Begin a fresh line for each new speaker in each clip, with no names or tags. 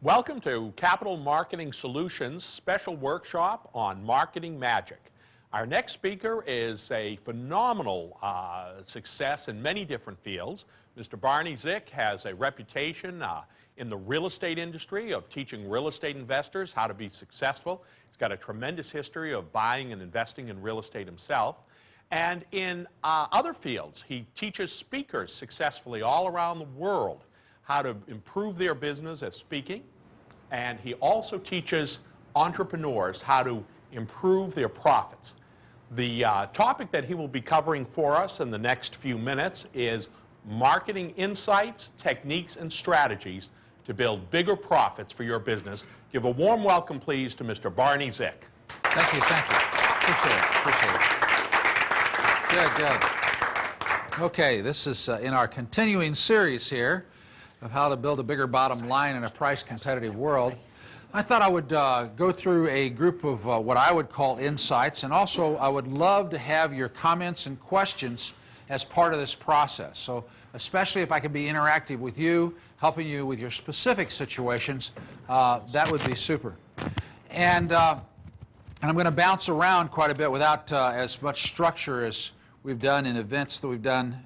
Welcome to Capital Marketing Solutions special workshop on marketing magic. Our next speaker is a phenomenal success in many different fields. Mr. Barney Zick has a reputation in the real estate industry of teaching real estate investors how to be successful. He's got a tremendous history of buying and investing in real estate himself. And in other fields, he teaches speakers successfully all around the world how to improve their business as speaking, and he also teaches entrepreneurs how to improve their profits. The topic that he will be covering for us in the next few minutes is marketing insights, techniques, and strategies to build bigger profits for your business. Give a warm welcome, please, to Mr. Barney Zick.
Thank you, thank you. Appreciate it. Good. Okay, this is in our continuing series here of how to build a bigger bottom line in a price-competitive world. I thought I would go through a group of what I would call insights, and also I would love to have your comments and questions as part of this process. So especially if I could be interactive with you, helping you with your specific situations, that would be super. And I'm going to bounce around quite a bit without as much structure as we've done in events that we've done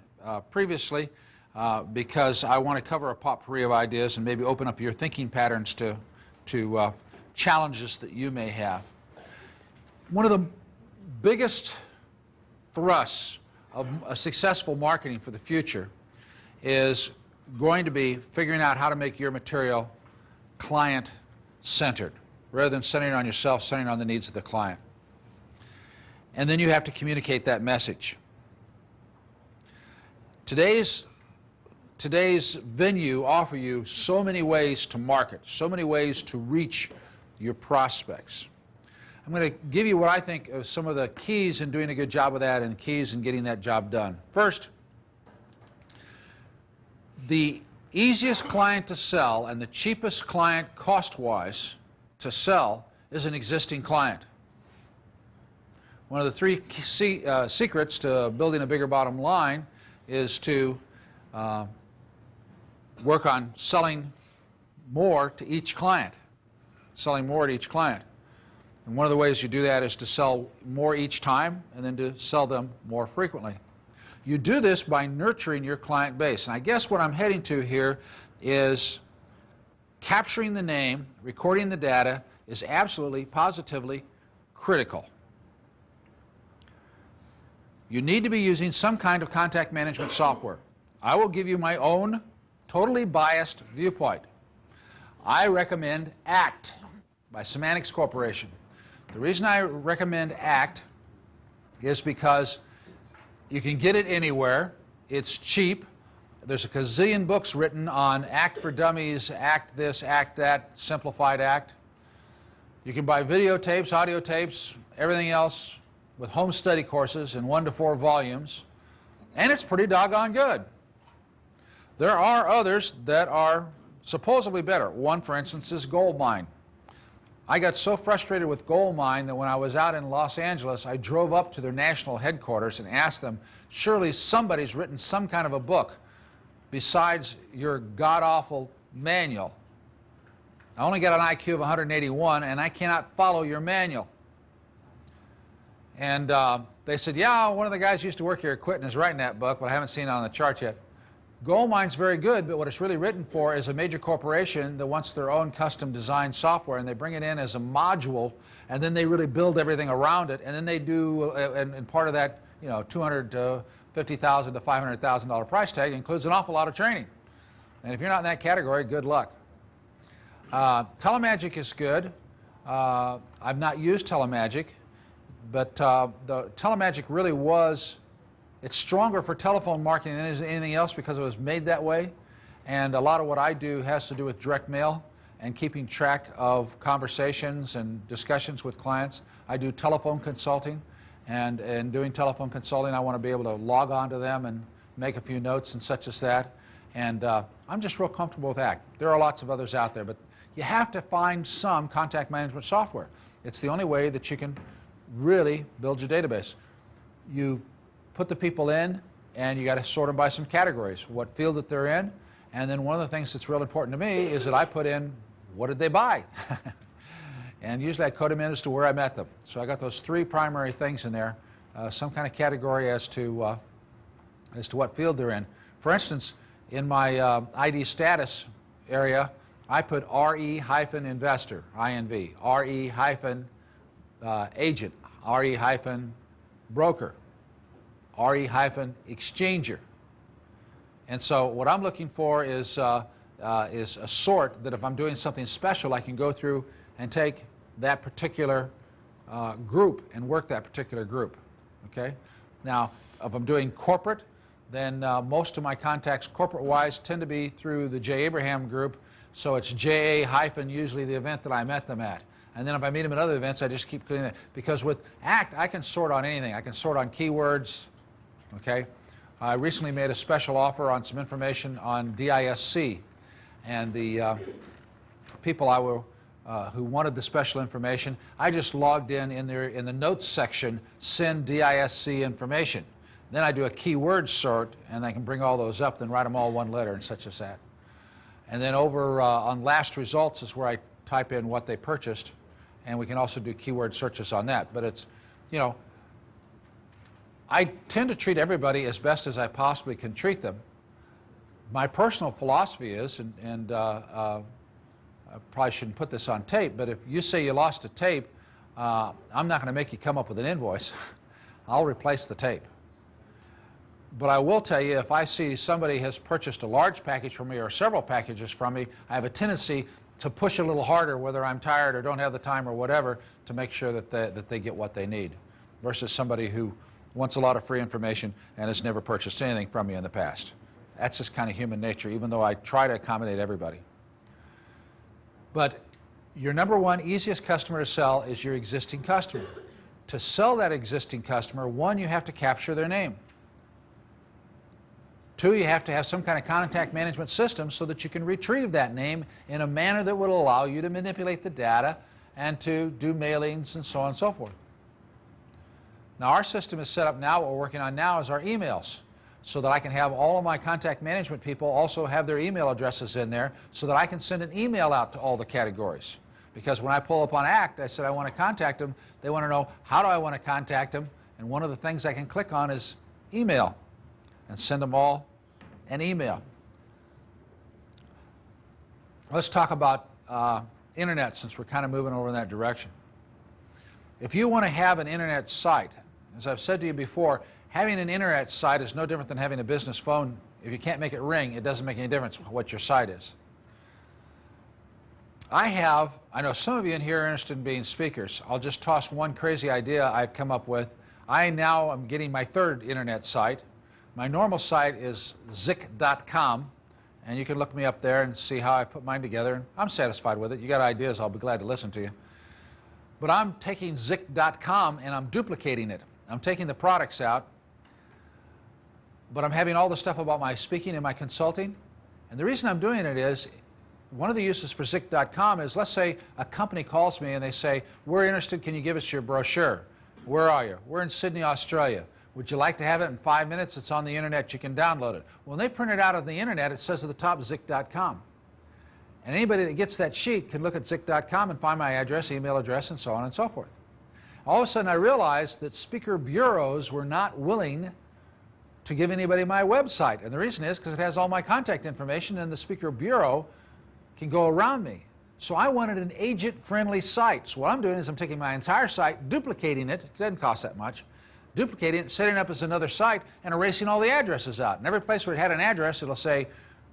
previously. Because I want to cover a potpourri of ideas and maybe open up your thinking patterns to challenges that you may have. One of the biggest thrusts of a successful marketing for the future is going to be figuring out how to make your material client-centered, rather than centering on yourself, centering on the needs of the client. And then you have to communicate that message. Today's venue offer you so many ways to market, so many ways to reach your prospects. I'm going to give you what I think are some of the keys in doing a good job of that and keys in getting that job done. First, the easiest client to sell and the cheapest client cost-wise to sell is an existing client. One of the three secrets to building a bigger bottom line is to work on selling more to each client, And one of the ways you do that is to sell more each time and then to sell them more frequently. You do this by nurturing your client base. And I guess what I'm heading to here is capturing the name, recording the data is absolutely, positively critical. You need to be using some kind of contact management software. I will give you my own totally biased viewpoint. I recommend ACT by Semantics Corporation. The reason I recommend ACT is because you can get it anywhere. It's cheap. There's a gazillion books written on ACT for Dummies, ACT this, ACT that, simplified ACT. You can buy videotapes, audio tapes, everything else with home study courses in 1 to 4 volumes, and it's pretty doggone good. There are others that are supposedly better. One, for instance, is Goldmine. I got so frustrated with Goldmine that when I was out in Los Angeles, I drove up to their national headquarters and asked them, surely somebody's written some kind of a book besides your god-awful manual. I only got an IQ of 181, and I cannot follow your manual. And they said, yeah, one of the guys who used to work here quit and is writing that book, but I haven't seen it on the chart yet. Goldmine's very good, but what it's really written for is a major corporation that wants their own custom designed software, and they bring it in as a module, and then they really build everything around it, and then they do, and part of that, you know, $250,000 to $500,000 price tag includes an awful lot of training. And if you're not in that category, good luck. Telemagic is good. I've not used Telemagic, but the Telemagic really was, it's stronger for telephone marketing than anything else because it was made that way. And a lot of what I do has to do with direct mail and keeping track of conversations and discussions with clients. I do telephone consulting, and in doing telephone consulting, I want to be able to log on to them and make a few notes and such as that. And I'm just real comfortable with ACT. There are lots of others out there, but you have to find some contact management software. It's the only way that you can really build your database. You put the people in, and you got to sort them by some categories, what field that they're in. And then one of the things that's real important to me is that I put in what did they buy? And usually I code them in as to where I met them. So I got those three primary things in there, some kind of category as to what field they're in. For instance, in my ID status area, I put RE-investor, INV, RE-agent, RE-broker, RE-exchanger. And so what I'm looking for is a sort that if I'm doing something special, I can go through and take that particular group and work that particular group. Okay? Now, if I'm doing corporate, then most of my contacts corporate-wise tend to be through the J. Abraham group, so it's JA hyphen usually the event that I met them at. And then if I meet them at other events, I just keep cleaning it. Because with ACT, I can sort on anything. I can sort on keywords. Okay? I recently made a special offer on some information on DISC, and the people who wanted the special information, I just logged in the notes section, send DISC information. Then I do a keyword sort, and I can bring all those up, then write them all one letter and such as that. And then over on last results is where I type in what they purchased, and we can also do keyword searches on that. But it's, you know, I tend to treat everybody as best as I possibly can treat them. My personal philosophy is, and I probably shouldn't put this on tape, but if you say you lost a tape, I'm not going to make you come up with an invoice. I'll replace the tape. But I will tell you, if I see somebody has purchased a large package from me or several packages from me, I have a tendency to push a little harder, whether I'm tired or don't have the time or whatever, to make sure that they get what they need, versus somebody who wants a lot of free information and has never purchased anything from me in the past. That's just kind of human nature, even though I try to accommodate everybody. But your number one easiest customer to sell is your existing customer. To sell that existing customer, one, you have to capture their name. Two, you have to have some kind of contact management system so that you can retrieve that name in a manner that will allow you to manipulate the data and to do mailings and so on and so forth. Now, our system is set up now, what we're working on now is our emails, so that I can have all of my contact management people also have their email addresses in there so that I can send an email out to all the categories. Because when I pull up on ACT, I said I want to contact them. They want to know, how do I want to contact them? And one of the things I can click on is email and send them all an email. Let's talk about internet, since we're kind of moving over in that direction. If you want to have an internet site, as I've said to you before, having an internet site is no different than having a business phone. If you can't make it ring, it doesn't make any difference what your site is. I know some of you in here are interested in being speakers. I'll just toss one crazy idea I've come up with. I now am getting my third internet site. My normal site is zick.com, and you can look me up there and see how I put mine together. And I'm satisfied with it. You got ideas, I'll be glad to listen to you. But I'm taking zick.com and I'm duplicating it. I'm taking the products out, but I'm having all the stuff about my speaking and my consulting. And the reason I'm doing it is, one of the uses for zick.com is, let's say a company calls me and they say, we're interested, can you give us your brochure? Where are you? We're in Sydney, Australia. Would you like to have it in 5 minutes? It's on the internet, you can download it. When they print it out on the internet, it says at the top zick.com. And anybody that gets that sheet can look at zick.com and find my address, email address, and so on and so forth. All of a sudden I realized that speaker bureaus were not willing to give anybody my website. And the reason is because it has all my contact information, and the speaker bureau can go around me. So I wanted an agent-friendly site. So what I'm doing is I'm taking my entire site, duplicating it. It doesn't cost that much. Duplicating it, setting it up as another site, and erasing all the addresses out. And every place where it had an address, it'll say,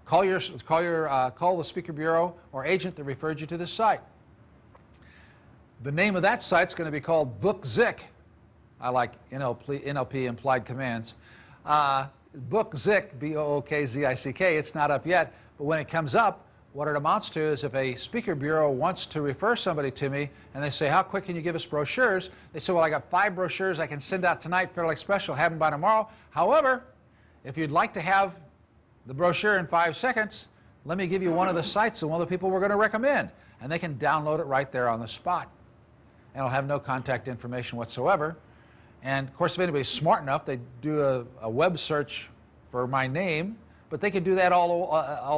call the speaker bureau or agent that referred you to this site. The name of that site's going to be called Book Zick. I like NLP implied commands. Book Zick, B-O-O-K-Z-I-C-K. It's not up yet, but when it comes up, what it amounts to is, if a speaker bureau wants to refer somebody to me and they say, how quick can you give us brochures? They say, well, I got 5 brochures I can send out tonight, fairly special, have them by tomorrow. However, if you'd like to have the brochure in 5 seconds, let me give you one of the sites and one of the people we're going to recommend. And they can download it right there on the spot. And it'll have no contact information whatsoever. And of course, if anybody's smart enough, they do a web search for my name, but they could do that all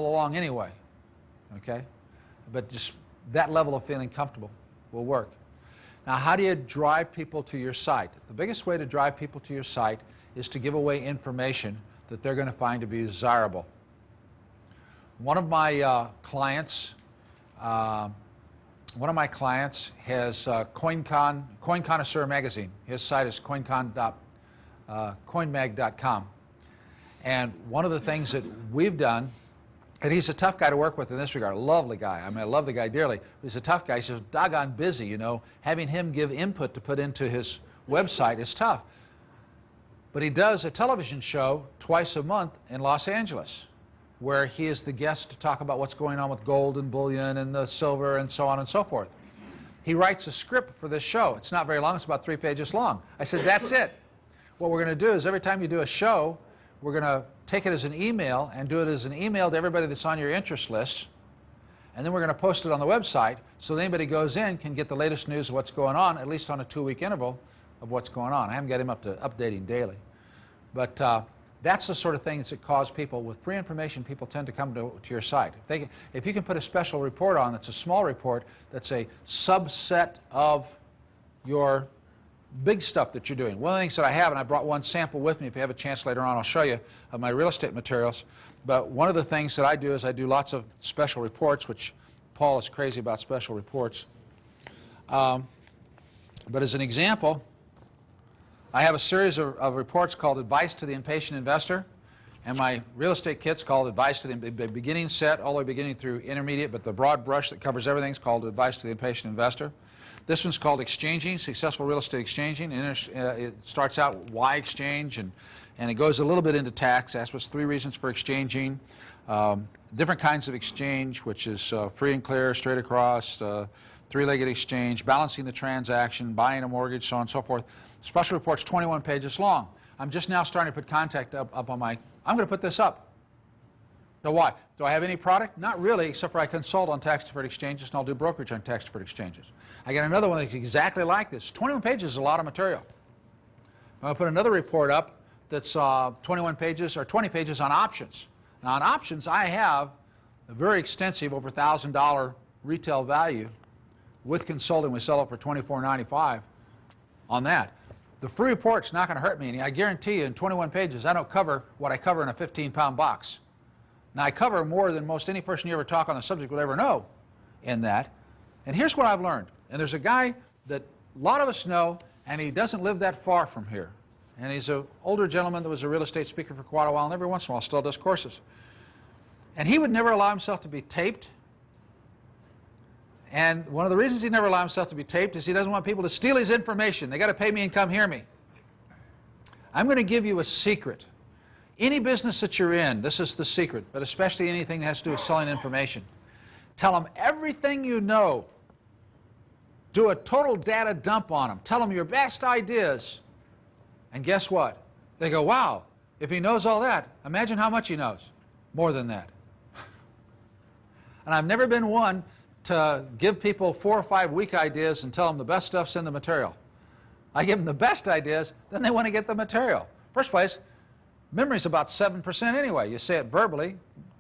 along anyway. Okay? But just that level of feeling comfortable will work. Now, how do you drive people to your site? The biggest way to drive people to your site is to give away information that they're going to find to be desirable. One of my clients has Coin Connoisseur magazine. His site is coinmag.com. And one of the things that we've done, and he's a tough guy to work with in this regard, a lovely guy. I mean, I love the guy dearly, but he's a tough guy. He's just doggone busy, you know. Having him give input to put into his website is tough. But he does a television show twice a month in Los Angeles, where he is the guest to talk about what's going on with gold and bullion and the silver and so on and so forth. He writes a script for this show. It's not very long. It's about 3 pages long. I said, that's it. What we're going to do is every time you do a show, we're going to take it as an email and do it as an email to everybody that's on your interest list. And then we're going to post it on the website so that anybody goes in can get the latest news of what's going on, at least on a 2-week interval of what's going on. I haven't got him up to updating daily. But that's the sort of things that cause people, with free information, people tend to come to your site. If you can put a special report on that's a small report, that's a subset of your big stuff that you're doing. One of the things that I have, and I brought one sample with me, if you have a chance later on, I'll show you, of my real estate materials. But one of the things that I do is I do lots of special reports, which Paul is crazy about special reports. But as an example, I have a series of reports called Advice to the Impatient Investor, and my real estate kit's called Advice to the beginning set, all the way beginning through intermediate, but the broad brush that covers everything is called Advice to the Impatient Investor. This one's called Exchanging, Successful Real Estate Exchanging. It starts out why exchange, and it goes a little bit into tax. Asks us 3 reasons for exchanging, different kinds of exchange, which is free and clear, straight across, 3-legged exchange, balancing the transaction, buying a mortgage, so on and so forth. Special report's 21 pages long. I'm just now starting to put contact up on my, I'm going to put this up. Now why? Do I have any product? Not really, except for I consult on tax-deferred exchanges, and I'll do brokerage on tax-deferred exchanges. I got another one that's exactly like this. 21 pages is a lot of material. I'm going to put another report up that's 21 pages or 20 pages on options. Now on options, I have a very extensive, over $1,000 retail value. With consulting, we sell it for $24.95 on that. The free report's not going to hurt me any. I guarantee you in 21 pages, I don't cover what I cover in a 15-pound box. Now, I cover more than most any person you ever talk on the subject would ever know in that. And here's what I've learned. And there's a guy that a lot of us know, and he doesn't live that far from here. And he's an older gentleman that was a real estate speaker for quite a while, and every once in a while still does courses. And he would never allow himself to be taped. And one of the reasons he never allowed himself to be taped is he doesn't want people to steal his information. They got to pay me and come hear me. I'm going to give you a secret. Any business that you're in, this is the secret, but especially anything that has to do with selling information. Tell them everything you know. Do a total data dump on them. Tell them your best ideas. And guess what? They go, wow, if he knows all that, imagine how much he knows. More than that. And I've never been one to give people 4 or 5 weak ideas and tell them the best stuff's in the material. I give them the best ideas, then they want to get the material. First place, memory's about 7% anyway. You say it verbally,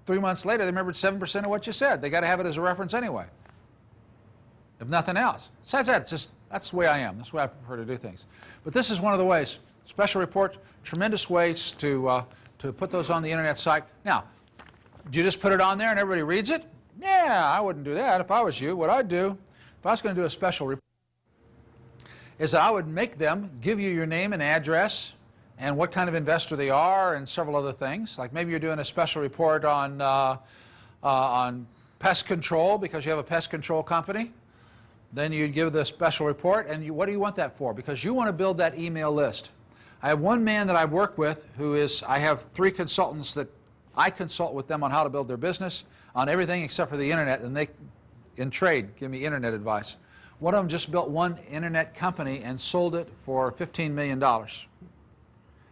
3 months later they remembered 7% of what you said. They got to have it as a reference anyway, if nothing else. Besides that, it's just, that's the way I am. That's the way I prefer to do things. But this is one of the ways. Special reports, tremendous ways to put those on the internet site. Now, do you just put it on there and everybody reads it? Yeah, I wouldn't do that if I was you. What I'd do, if I was going to do a special report, is that I would make them give you your name and address and what kind of investor they are and several other things. Like maybe you're doing a special report on pest control because you have a pest control company. Then you'd give the special report, and what do you want that for? Because you want to build that email list. I have one man that I've worked with who is, I have 3 consultants that I consult with them on how to build their business, on everything except for the internet, and they, in trade, give me internet advice. One of them just built one internet company and sold it for $15 million.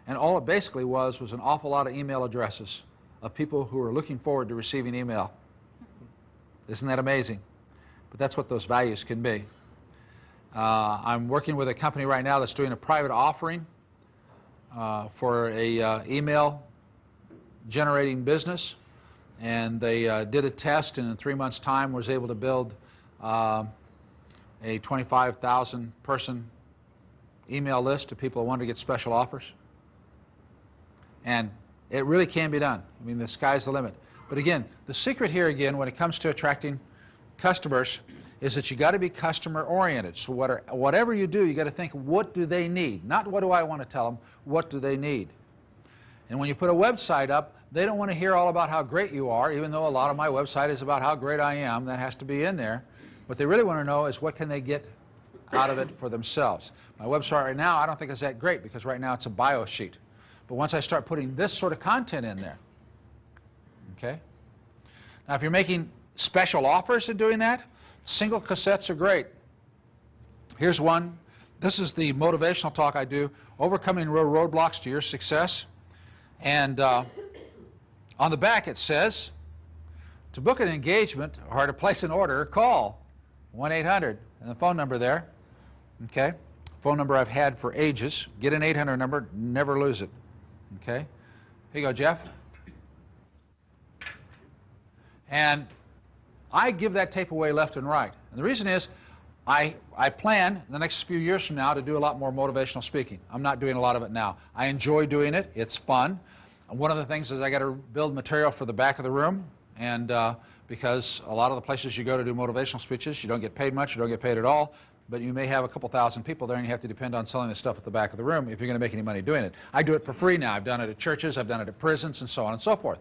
And all it basically was an awful lot of email addresses of people who are looking forward to receiving email. Isn't that amazing? But that's what those values can be. I'm working with a company right now that's doing a private offering for a email generating business, and they did a test, and in 3 months' time was able to build a 25,000 person email list of people who want to get special offers. And it really can be done. I mean, the sky's the limit. But again, the secret here again when it comes to attracting customers is that you got to be customer oriented. So whatever you do, you got to think, what do they need? Not what do I want to tell them, what do they need? And when you put a website up, they don't want to hear all about how great you are, even though a lot of my website is about how great I am. That has to be in there. What they really want to know is what can they get out of it for themselves. My website right now, I don't think is that great because right now it's a bio sheet. But once I start putting this sort of content in there, okay? Now if you're making special offers and doing that, single cassettes are great. Here's one. This is the motivational talk I do, Overcoming Real Roadblocks to Your Success. And on the back it says, to book an engagement or to place an order, call 1-800, and the phone number there, okay? Phone number I've had for ages. Get an 800 number, never lose it, okay? Here you go, Jeff. And I give that tape away left and right. And the reason is I plan the next few years from now to do a lot more motivational speaking. I'm not doing a lot of it now. I enjoy doing it. It's fun. And one of the things is I got to build material for the back of the room. And because a lot of the places you go to do motivational speeches, you don't get paid much, you don't get paid at all, but you may have a couple thousand people there and you have to depend on selling the stuff at the back of the room if you're going to make any money doing it. I do it for free now. I've done it at churches, I've done it at prisons, and so on and so forth.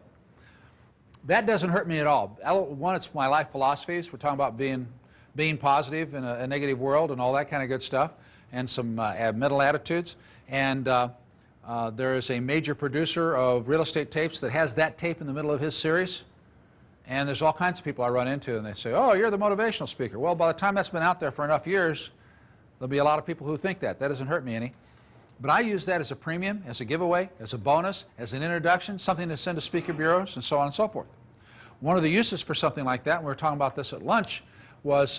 That doesn't hurt me at all. One, it's my life philosophies. We're talking about being positive in a negative world and all that kind of good stuff, and some mental attitudes. And there is a major producer of real estate tapes that has that tape in the middle of his series. And there's all kinds of people I run into, and they say, oh, you're the motivational speaker. Well, by the time that's been out there for enough years, there'll be a lot of people who think that. That doesn't hurt me any. But I use that as a premium, as a giveaway, as a bonus, as an introduction, something to send to speaker bureaus, and so on and so forth. One of the uses for something like that, and we were talking about this at lunch, was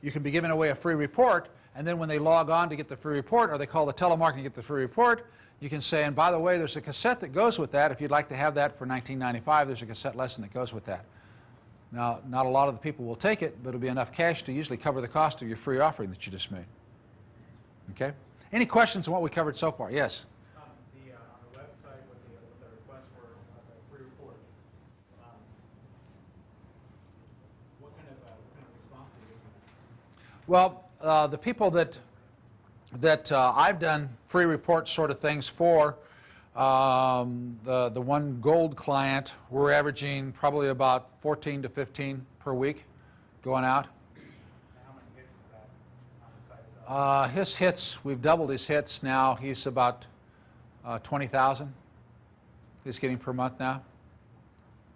you can be giving away a free report, and then when they log on to get the free report, or they call the telemarketer to get the free report, you can say, and by the way, there's a cassette that goes with that. If you'd like to have that for $19.95, there's a cassette lesson that goes with that. Now, not a lot of the people will take it, but it'll be enough cash to usually cover the cost of your free offering that you just made. Okay? Any questions on what we covered so far? Yes?
On the website with the request for a free report, what kind of response do you get?
Well, the people that I've done free report sort of things for, the one gold client, we're averaging probably about 14 to 15 per week going out.
How many hits is that on the site?
His hits, we've doubled his hits now. He's about 20,000 he's getting per month now.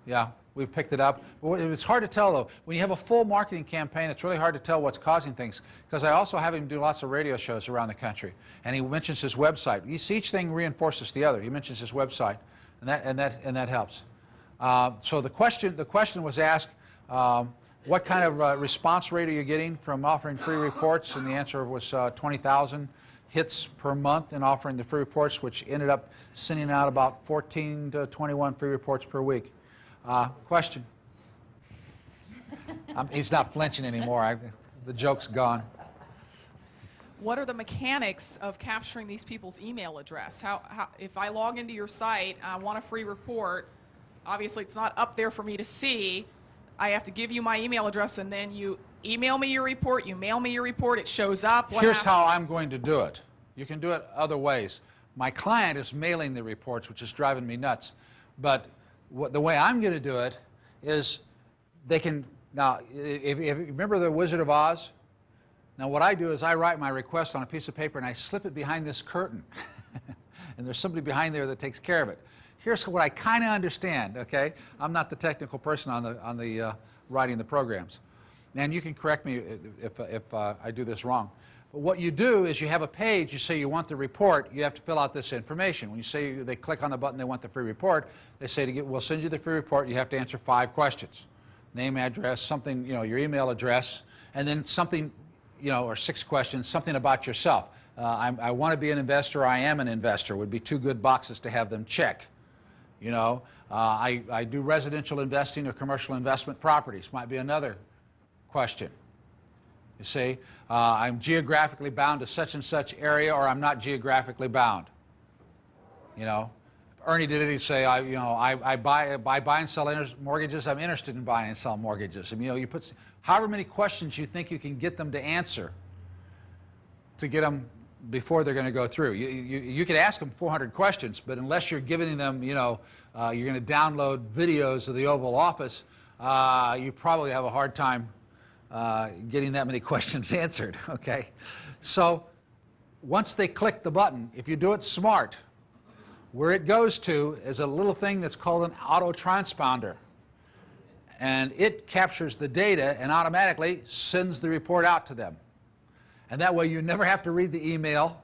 Yeah, we've picked it up. It's hard to tell, though. When you have a full marketing campaign, it's really hard to tell what's causing things, because I also have him do lots of radio shows around the country, and he mentions his website. Each thing reinforces the other. He mentions his website, and that helps. So the question was asked, what kind of response rate are you getting from offering free reports? And the answer was 20,000 hits per month in offering the free reports, which ended up sending out about 14 to 21 free reports per week. Question? He's not flinching anymore. The joke's gone.
What are the mechanics of capturing these people's email address? If I log into your site, I want a free report, obviously it's not up there for me to see. I have to give you my email address, and then you email me your report, you mail me your report, it shows up.
Here's how I'm going to do it. You can do it other ways. My client is mailing the reports, which is driving me nuts. But the way I'm going to do it is they can, now, if you remember the Wizard of Oz? Now what I do is I write my request on a piece of paper and I slip it behind this curtain. And there's somebody behind there that takes care of it. Here's what I kind of understand, okay? I'm not the technical person on the writing the programs. And you can correct me if I do this wrong. But what you do is you have a page, you say you want the report, you have to fill out this information. When you say they click on the button, they want the free report, they say we'll send you the free report, you have to answer 5 questions. Name, address, something, your email address, and then something, or 6 questions, something about yourself. I want to be an investor, I am an investor, would be 2 good boxes to have them check. I do residential investing or commercial investment properties, might be another question. You see, I'm geographically bound to such and such area, or I'm not geographically bound. You know, if Ernie did it, he'd say, I buy and sell mortgages. I'm interested in buying and selling mortgages. And, you know, you put however many questions you think you can get them to answer to get them before they're going to go through. You could ask them 400 questions, but unless you're giving them, you know, you're going to download videos of the Oval Office, you probably have a hard time getting that many questions answered, okay? So once they click the button, if you do it smart, where it goes to is a little thing that's called an auto transponder. And it captures the data and automatically sends the report out to them. And that way you never have to read the email,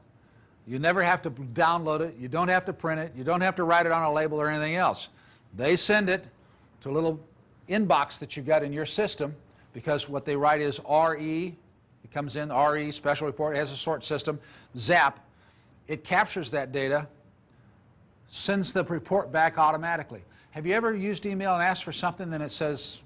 you never have to download it, you don't have to print it, you don't have to write it on a label or anything else. They send it to a little inbox that you've got in your system, because what they write is RE, it comes in, RE, special report, it has a sort system, ZAP, it captures that data, sends the report back automatically. Have you ever used email and asked for something and it says,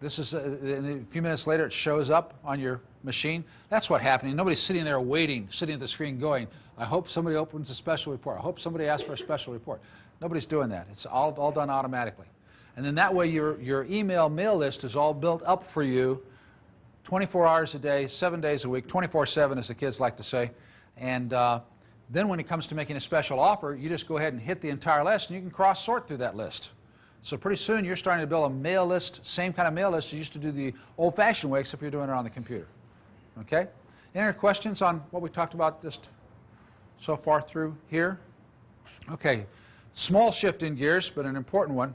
this is, and a few minutes later it shows up on your machine? That's what's happening. Nobody's sitting there waiting, sitting at the screen going, I hope somebody opens a special report. I hope somebody asks for a special report. Nobody's doing that. It's all done automatically. And then that way your email mail list is all built up for you 24 hours a day, 7 days a week, 24/7 as the kids like to say. And then when it comes to making a special offer, you just go ahead and hit the entire list and you can cross-sort through that list. So pretty soon you're starting to build a mail list, same kind of mail list you used to do the old-fashioned way, except you're doing it on the computer. Okay? Any other questions on what we talked about just so far through here? Okay, small shift in gears, but an important one.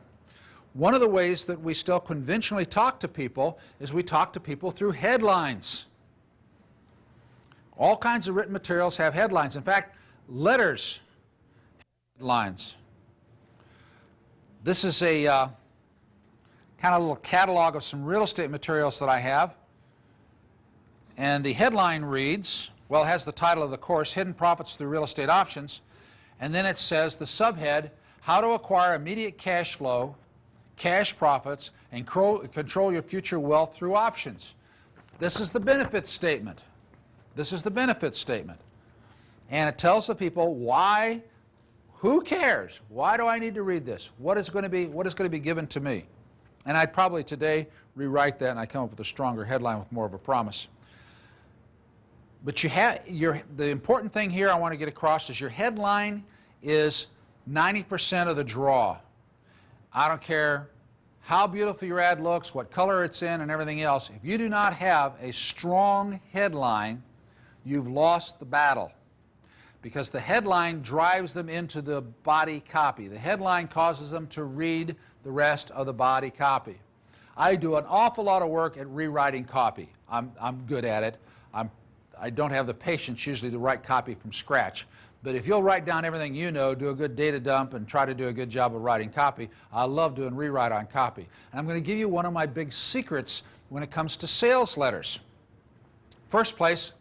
One of the ways that we still conventionally talk to people is we talk to people through headlines. All kinds of written materials have headlines. In fact, letters have headlines. This is a kind of little catalog of some real estate materials that I have. And the headline reads, well, it has the title of the course, Hidden Profits Through Real Estate Options. And then it says the subhead, How to Acquire Immediate Cash Flow, Cash Profits, and Control Your Future Wealth Through Options. This is the benefit statement. This is the benefit statement. And it tells the people why. Who cares? Why do I need to read this? What is going to be given to me? And I'd probably today rewrite that and I come up with a stronger headline with more of a promise. But the important thing here I want to get across is your headline is 90% of the draw. I don't care how beautiful your ad looks, what color it's in, and everything else. If you do not have a strong headline, you've lost the battle. Because the headline drives them into the body copy. The headline causes them to read the rest of the body copy. I do an awful lot of work at rewriting copy. I'm good at it. I don't have the patience usually to write copy from scratch. But if you'll write down everything you know, do a good data dump, and try to do a good job of writing copy, I love doing rewrite on copy. And I'm going to give you one of my big secrets when it comes to sales letters. First place,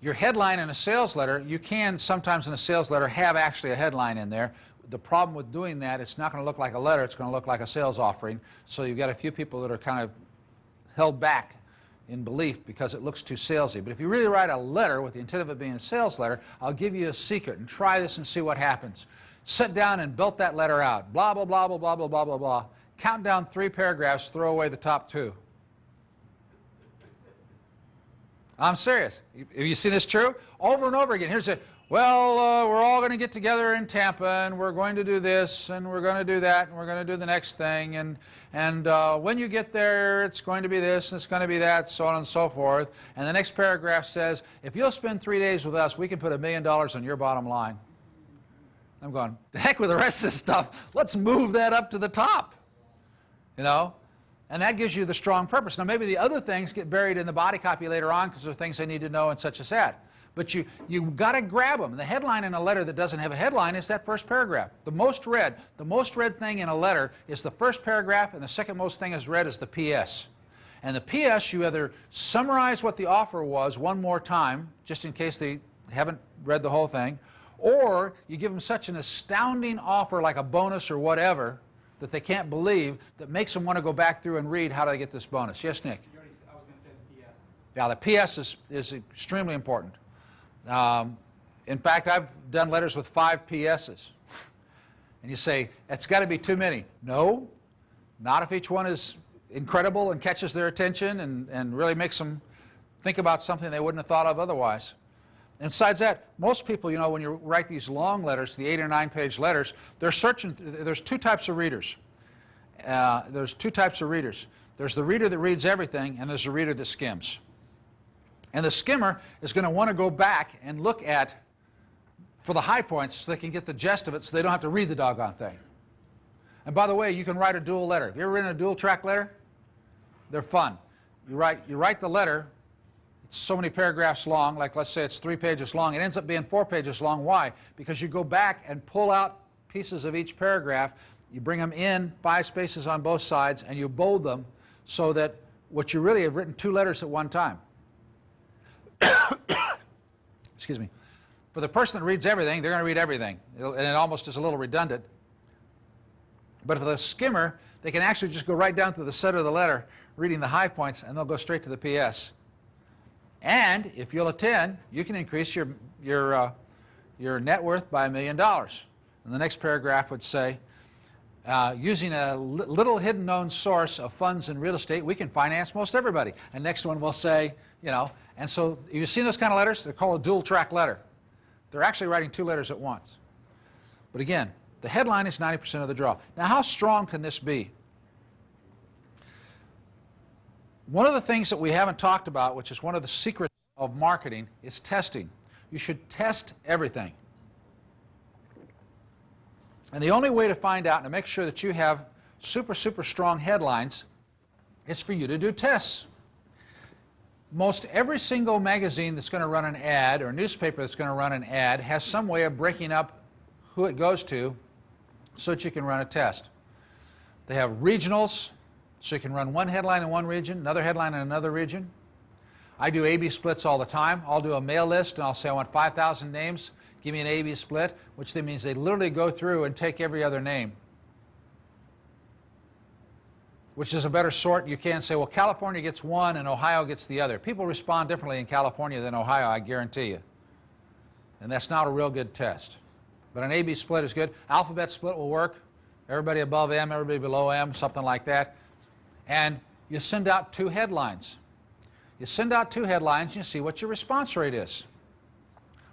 your headline in a sales letter, you can sometimes in a sales letter have actually a headline in there. The problem with doing that, it's not going to look like a letter, it's going to look like a sales offering. So you've got a few people that are kind of held back in belief because it looks too salesy. But if you really write a letter with the intent of it being a sales letter, I'll give you a secret, and try this and see what happens. Sit down and build that letter out. Blah, blah, blah, blah, blah, blah, blah, blah, blah. Count down 3 paragraphs, throw away the top 2. I'm serious. Have you seen this true? Over and over again. Here's a, well, we're all going to get together in Tampa, and we're going to do this, and we're going to do that, and we're going to do the next thing, and when you get there, it's going to be this, and it's going to be that, so on and so forth. And the next paragraph says, if you'll spend 3 days with us, we can put $1 million on your bottom line. I'm going, the heck with the rest of this stuff. Let's move that up to the top, you know? And that gives you the strong purpose. Now, maybe the other things get buried in the body copy later on because there are things they need to know and such as that. But you've got to grab them. The headline in a letter that doesn't have a headline is that first paragraph. The most read thing in a letter is the first paragraph, and the second most thing is read is the PS. And the PS, you either summarize what the offer was one more time, just in case they haven't read the whole thing, or you give them such an astounding offer like a bonus or whatever that they can't believe, that makes them want to go back through and read how do I get this bonus. Yes, Nick?
I was going to say the PS.
Now, the PS is extremely important. In fact, I've done letters with 5 PSs. And you say, it's got to be too many. No, not if each one is incredible and catches their attention and really makes them think about something they wouldn't have thought of otherwise. And besides that, most people, you know, when you write these long letters, the 8 or 9 page letters, they're searching. There's 2 types of readers. There's 2 types of readers. There's the reader that reads everything, and there's the reader that skims. And the skimmer is going to want to go back and look at, for the high points, so they can get the gist of it, so they don't have to read the doggone thing. And by the way, you can write a dual letter. Have you ever written a dual track letter? They're fun. You write the letter. It's so many paragraphs long, like let's say it's 3 pages long. It ends up being 4 pages long. Why? Because you go back and pull out pieces of each paragraph. You bring them in 5 spaces on both sides, and you bold them so that what you really have written 2 letters at one time. Excuse me. For the person that reads everything, they're going to read everything. And it almost is a little redundant. But for the skimmer, they can actually just go right down to the center of the letter, reading the high points, and they'll go straight to the PS. And if you'll attend, you can increase your net worth by $1 million. And the next paragraph would say, using a little hidden known source of funds in real estate, we can finance most everybody. And next one will say, you know, and so you've seen those kind of letters? They're called a dual track letter. They're actually writing 2 letters at once. But again, the headline is 90% of the draw. Now, how strong can this be? One of the things that we haven't talked about, which is one of the secrets of marketing, is testing. You should test everything. And the only way to find out and to make sure that you have super, super strong headlines is for you to do tests. Most every single magazine that's going to run an ad or newspaper that's going to run an ad has some way of breaking up who it goes to so that you can run a test. They have regionals, so you can run one headline in one region, another headline in another region. I do A-B splits all the time. I'll do a mail list and I'll say I want 5,000 names. Give me an A-B split, which means they literally go through and take every other name. Which is a better sort. You can't say, well, California gets one and Ohio gets the other. People respond differently in California than Ohio, I guarantee you. And that's not a real good test. But an A-B split is good. Alphabet split will work. Everybody above M, everybody below M, something like that. And you send out 2 headlines. You send out 2 headlines and you see what your response rate is.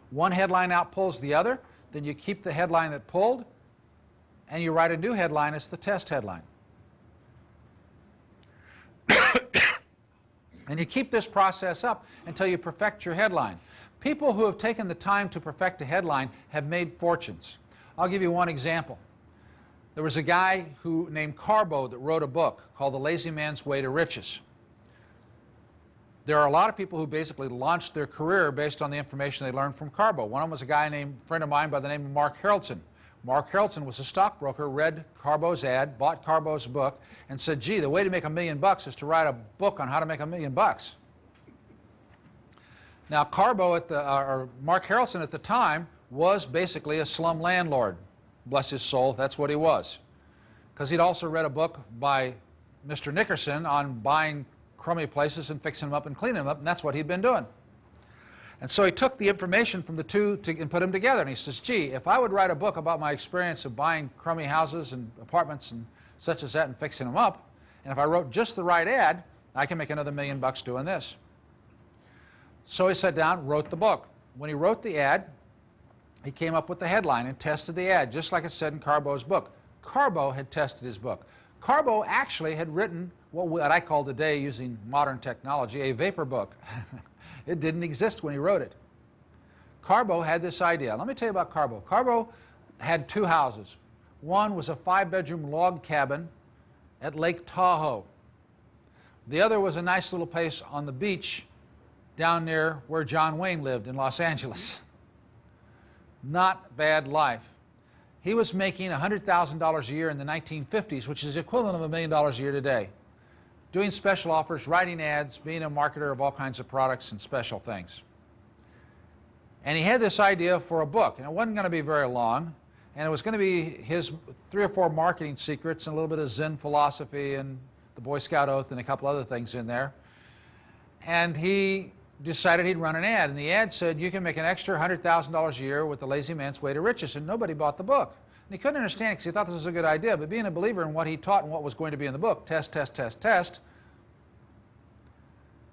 One headline outpulls the other, then you keep the headline that pulled, and you write a new headline as the test headline. And you keep this process up until you perfect your headline. People who have taken the time to perfect a headline have made fortunes. I'll give you one example. There was a guy named Carbo that wrote a book called The Lazy Man's Way to Riches. There are a lot of people who basically launched their career based on the information they learned from Carbo. One of them was a guy friend of mine by the name of Mark Harrelson. Mark Harrelson was a stockbroker, read Carbo's ad, bought Carbo's book, and said, gee, the way to make $1 million is to write a book on how to make $1 million. Now, Mark Harrelson at the time was basically a slum landlord. Bless his soul, that's what he was. Because he'd also read a book by Mr. Nickerson on buying crummy places and fixing them up and cleaning them up, and that's what he'd been doing. And so he took the information from the 2 and put them together, and he says, gee, if I would write a book about my experience of buying crummy houses and apartments and such as that and fixing them up, and if I wrote just the right ad, I can make another $1 million doing this. So he sat down, wrote the book. When he wrote the ad, he came up with the headline and tested the ad, just like it said in Carbo's book. Carbo had tested his book. Carbo actually had written what I call today, using modern technology, a vapor book. It didn't exist when he wrote it. Carbo had this idea. Let me tell you about Carbo. Carbo had 2 houses. One was a 5-bedroom log cabin at Lake Tahoe. The other was a nice little place on the beach down near where John Wayne lived in Los Angeles. Not bad life. He was making $100,000 a year in the 1950s, which is the equivalent of $1 million a year today. Doing special offers, writing ads, being a marketer of all kinds of products and special things. And he had this idea for a book, and it wasn't going to be very long, and it was going to be his 3 or 4 marketing secrets and a little bit of Zen philosophy and the Boy Scout oath and a couple other things in there. and he decided he'd run an ad. And the ad said, you can make an extra $100,000 a year with The Lazy Man's Way to Riches. And nobody bought the book. And he couldn't understand it because he thought this was a good idea. But being a believer in what he taught and what was going to be in the book, test, test, test, test,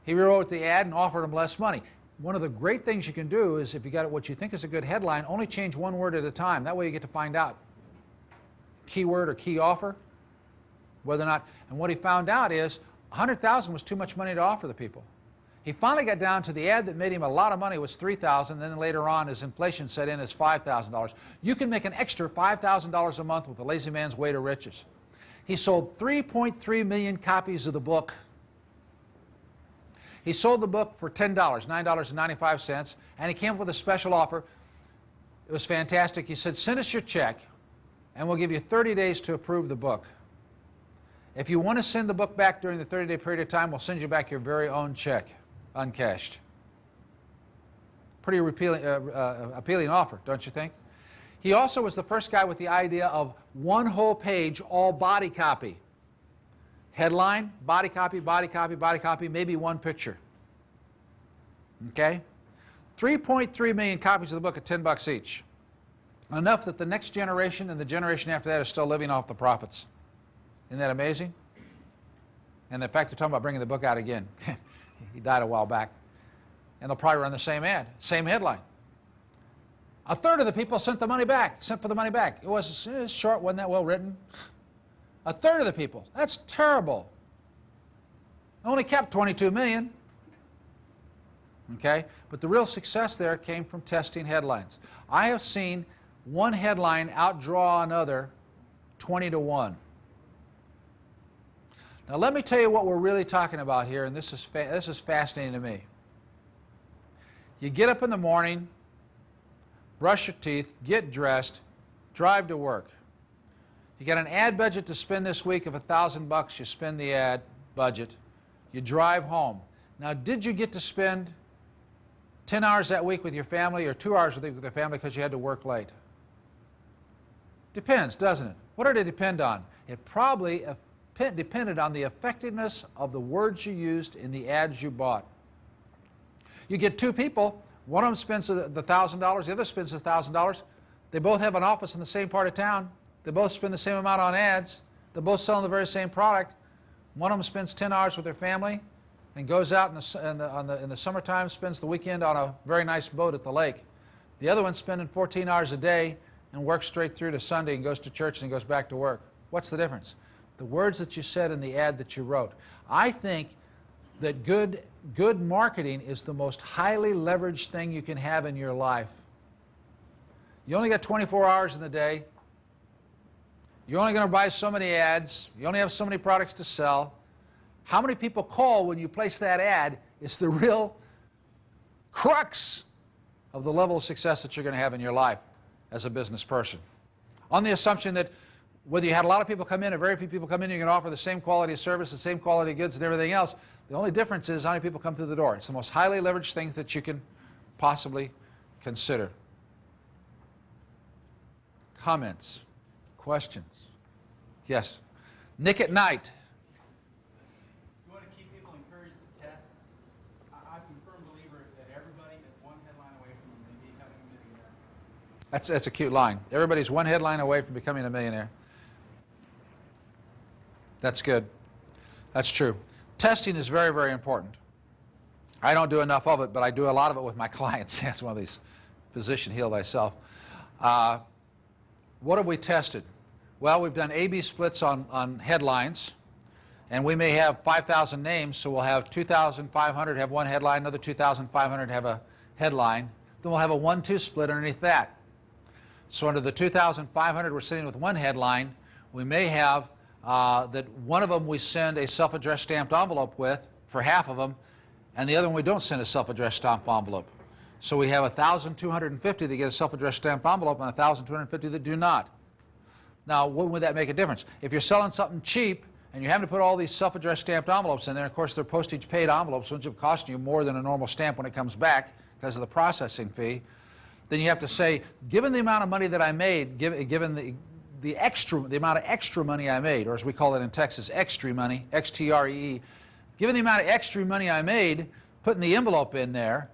he rewrote the ad and offered him less money. One of the great things you can do is, if you got what you think is a good headline, only change one word at a time. That way you get to find out keyword or key offer, whether or not. And what he found out is $100,000 was too much money to offer the people. He finally got down to the ad that made him a lot of money was $3,000. Then later on, as inflation set in, as $5,000. You can make an extra $5,000 a month with The Lazy Man's Way to Riches. He sold 3.3 million copies of the book. He sold the book for $10, $9.95, and he came up with a special offer. It was fantastic. He said, send us your check, and we'll give you 30 days to approve the book. If you want to send the book back during the 30-day period of time, we'll send you back your very own check, uncashed. Pretty appealing offer, don't you think? He also was the first guy with the idea of one whole page, all body copy. Headline, body copy, body copy, body copy, maybe one picture. Okay? 3.3 million copies of the book at $10 each. Enough that the next generation and the generation after that are still living off the profits. Isn't that amazing? And in fact, they're talking about bringing the book out again. He died a while back. And they'll probably run the same ad, same headline. A third of the people sent the money back, sent for the money back. It was short, wasn't that well written? A third of the people. That's terrible. Only kept 22 million. Okay? But the real success there came from testing headlines. I have seen one headline outdraw another 20 to 1. Now let me tell you what we're really talking about here, and this is fascinating to me. You get up in the morning, brush your teeth, get dressed, drive to work. You got an ad budget to spend this week of $1,000. You spend the ad budget. You drive home. Now, did you get to spend 10 hours that week with your family or 2 hours with your family because you had to work late? Depends, doesn't it? What did it depend on? It probably depended on the effectiveness of the words you used in the ads you bought. You get two people. One of them spends the $1,000. The other spends $1,000. They both have an office in the same part of town. They both spend the same amount on ads. They're both selling the very same product. One of them spends 10 hours with their family and goes out in the summertime, spends the weekend on a very nice boat at the lake. The other one's spending 14 hours a day and works straight through to Sunday and goes to church and goes back to work. What's the difference? The words that you said in the ad that you wrote. I think that good marketing is the most highly leveraged thing you can have in your life. You only got 24 hours in the day. You're only going to buy so many ads. You only have so many products to sell. How many people call when you place that ad is the real crux of the level of success that you're going to have in your life as a business person. On the assumption that whether you had a lot of people come in or very few people come in, you're going to offer the same quality of service, the same quality of goods and everything else. The only difference is how many people come through the door. It's the most highly leveraged thing that you can possibly consider. Comments? Questions? Yes. Nick at Night.
You want to keep people encouraged to test? I'm a firm believer that everybody is one headline away from becoming a millionaire.
That's a cute line. Everybody's one headline away from becoming a millionaire. That's good. That's true. Testing is very, very important. I don't do enough of it, but I do a lot of it with my clients. That's one of these physician heal thyself. What have we tested? Well, we've done A/B splits on headlines, and we may have 5,000 names, so we'll have 2,500 have one headline, another 2,500 have a headline. Then we'll have a 1-2 split underneath that. So under the 2,500 we're sitting with one headline, we may have that one of them we send a self-addressed stamped envelope with for half of them, and the other one we don't send a self-addressed stamped envelope. So we have 1,250 that get a self-addressed stamped envelope and 1,250 that do not. Now, when would that make a difference? If you're selling something cheap and you're having to put all these self-addressed stamped envelopes in there, of course they're postage-paid envelopes, which will cost you more than a normal stamp when it comes back because of the processing fee, then you have to say, given the amount of money that I made, given the amount of extra money I made, or as we call it in Texas, extra money, X-T-R-E-E, given the amount of extra money I made, putting the envelope in there,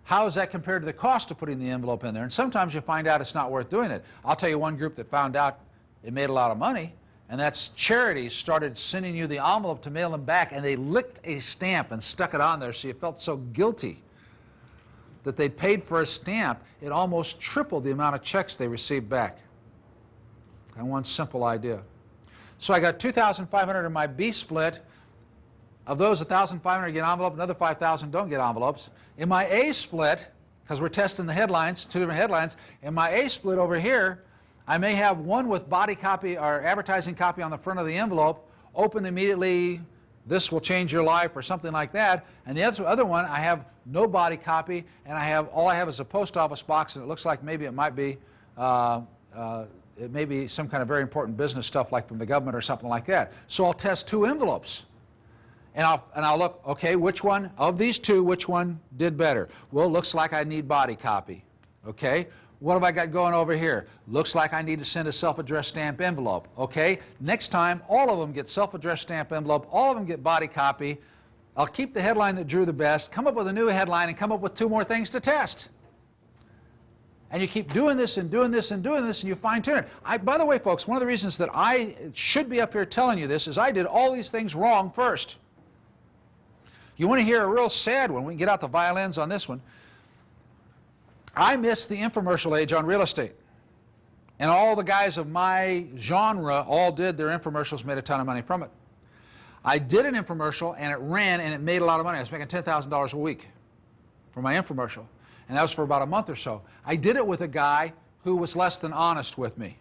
how is that compared to the cost of putting the envelope in there? And sometimes you find out it's not worth doing it. I'll tell you one group that found out it made a lot of money, and that's charities started sending you the envelope to mail them back, and they licked a stamp and stuck it on there so you felt so guilty that they'd paid for a stamp. It almost tripled the amount of checks they received back. And one simple idea. So I got 2,500 in my B split. Of those, 1,500 get envelope, another 5,000 don't get envelopes. In my A split, because we're testing the headlines, 2 different headlines, in my A split over here, I may have one with body copy or advertising copy on the front of the envelope, open immediately, this will change your life, or something like that. And the other one, I have no body copy, and all I have is a post office box, and it looks like maybe it might be some kind of very important business stuff, like from the government or something like that. So I'll test 2 envelopes. And I'll look, okay, which one of these 2, which one did better? Well, it looks like I need body copy. Okay, what have I got going over here? Looks like I need to send a self-addressed stamp envelope. Okay, next time, all of them get self-addressed stamp envelope, all of them get body copy. I'll keep the headline that drew the best, come up with a new headline, and come up with 2 more things to test. And you keep doing this and doing this and doing this, and you fine-tune it. By the way, folks, one of the reasons that I should be up here telling you this is I did all these things wrong first. You want to hear a real sad one? We can get out the violins on this one. I missed the infomercial age on real estate. And all the guys of my genre all did their infomercials, made a ton of money from it. I did an infomercial, and it ran, and it made a lot of money. I was making $10,000 a week for my infomercial. And that was for about a month or so. I did it with a guy who was less than honest with me.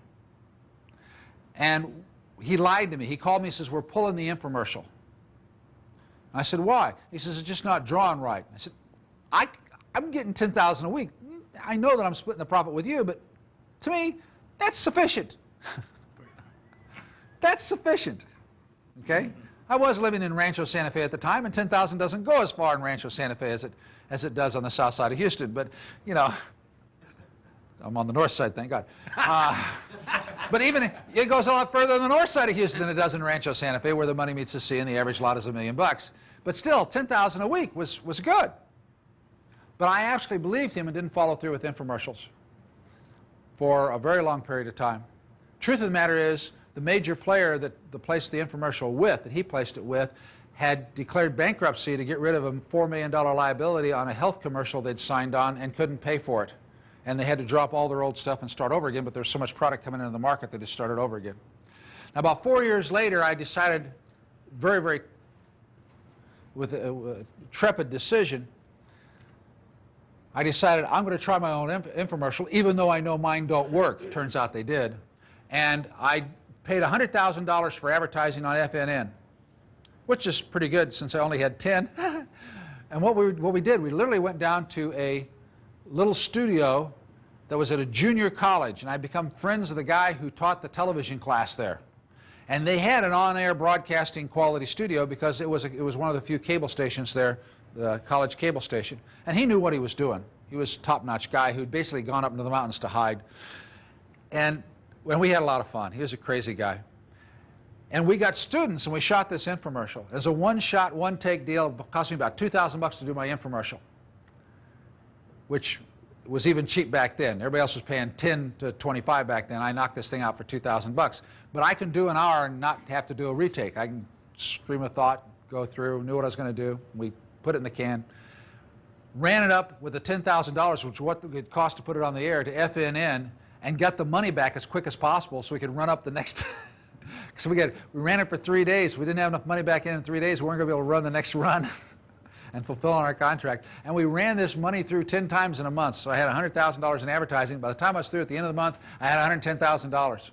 And he lied to me. He called me and says, we're pulling the infomercial. I said, why? He says, it's just not drawn right. I said, I'm getting $10,000 a week. I know that I'm splitting the profit with you, but to me, that's sufficient. That's sufficient. Okay? I was living in Rancho Santa Fe at the time, and $10,000 doesn't go as far in Rancho Santa Fe as it does on the south side of Houston. But, you know, I'm on the north side, thank God. But even it goes a lot further on the north side of Houston than it does in Rancho Santa Fe, where the money meets the sea and the average lot is $1 million. But still, $10,000 a week was good. But I actually believed him and didn't follow through with infomercials for a very long period of time. Truth of the matter is, the major player that placed the infomercial with, that he placed it with, had declared bankruptcy to get rid of a $4 million liability on a health commercial they'd signed on and couldn't pay for it. And they had to drop all their old stuff and start over again, but there's so much product coming into the market that it started over again. Now, about 4 years later, I decided, with a trepid decision, I decided I'm going to try my own infomercial, even though I know mine don't work. Turns out they did. And I paid $100,000 for advertising on FNN, which is pretty good since I only had 10. And what we did, we literally went down to a little studio that was at a junior college, and I'd become friends with the guy who taught the television class there. And they had an on-air broadcasting quality studio because it was one of the few cable stations there, the college cable station. And he knew what he was doing. He was a top-notch guy who'd basically gone up into the mountains to hide. And we had a lot of fun. He was a crazy guy. And we got students, and we shot this infomercial. It was a one-shot, one-take deal. It cost me about $2,000 to do my infomercial, which was even cheap back then. Everybody else was paying $10 to $25 back then. I knocked this thing out for $2,000. But I can do an hour and not have to do a retake. I can stream a thought, go through, knew what I was going to do. We put it in the can. Ran it up with the $10,000, which is what it cost to put it on the air, to FNN, and got the money back as quick as possible so we could run up the next... So we ran it for 3 days. We didn't have enough money back in 3 days. We weren't going to be able to run the next run and fulfill on our contract. And we ran this money through 10 times in a month. So I had $100,000 in advertising. By the time I was through at the end of the month, I had $110,000.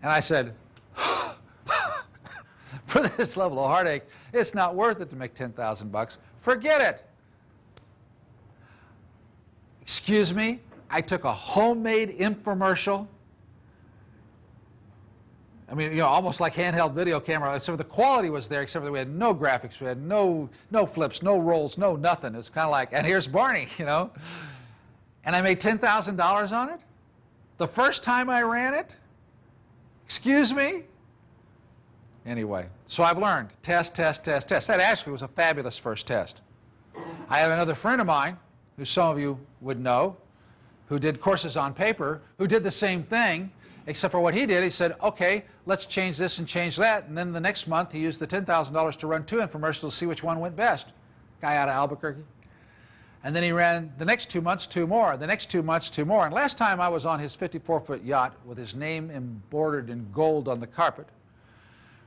And I said, for this level of heartache, it's not worth it to make $10,000. Forget it. Excuse me? I took a homemade infomercial. I mean, you know, almost like handheld video camera, except the quality was there, except that we had no graphics, we had no flips, no rolls, no nothing. It was kind of like, and here's Barney, you know. And I made $10,000 on it. The first time I ran it, excuse me, Anyway, so I've learned, test, test, test, test. That actually was a fabulous first test. I have another friend of mine, who some of you would know, who did courses on paper, who did the same thing, except for what he did, he said, okay, let's change this and change that, and then the next month he used the $10,000 to run 2 infomercials to see which one went best. Guy out of Albuquerque. And then he ran the next 2 months 2 more, the next 2 months 2 more. And last time I was on his 54-foot yacht with his name embroidered in gold on the carpet,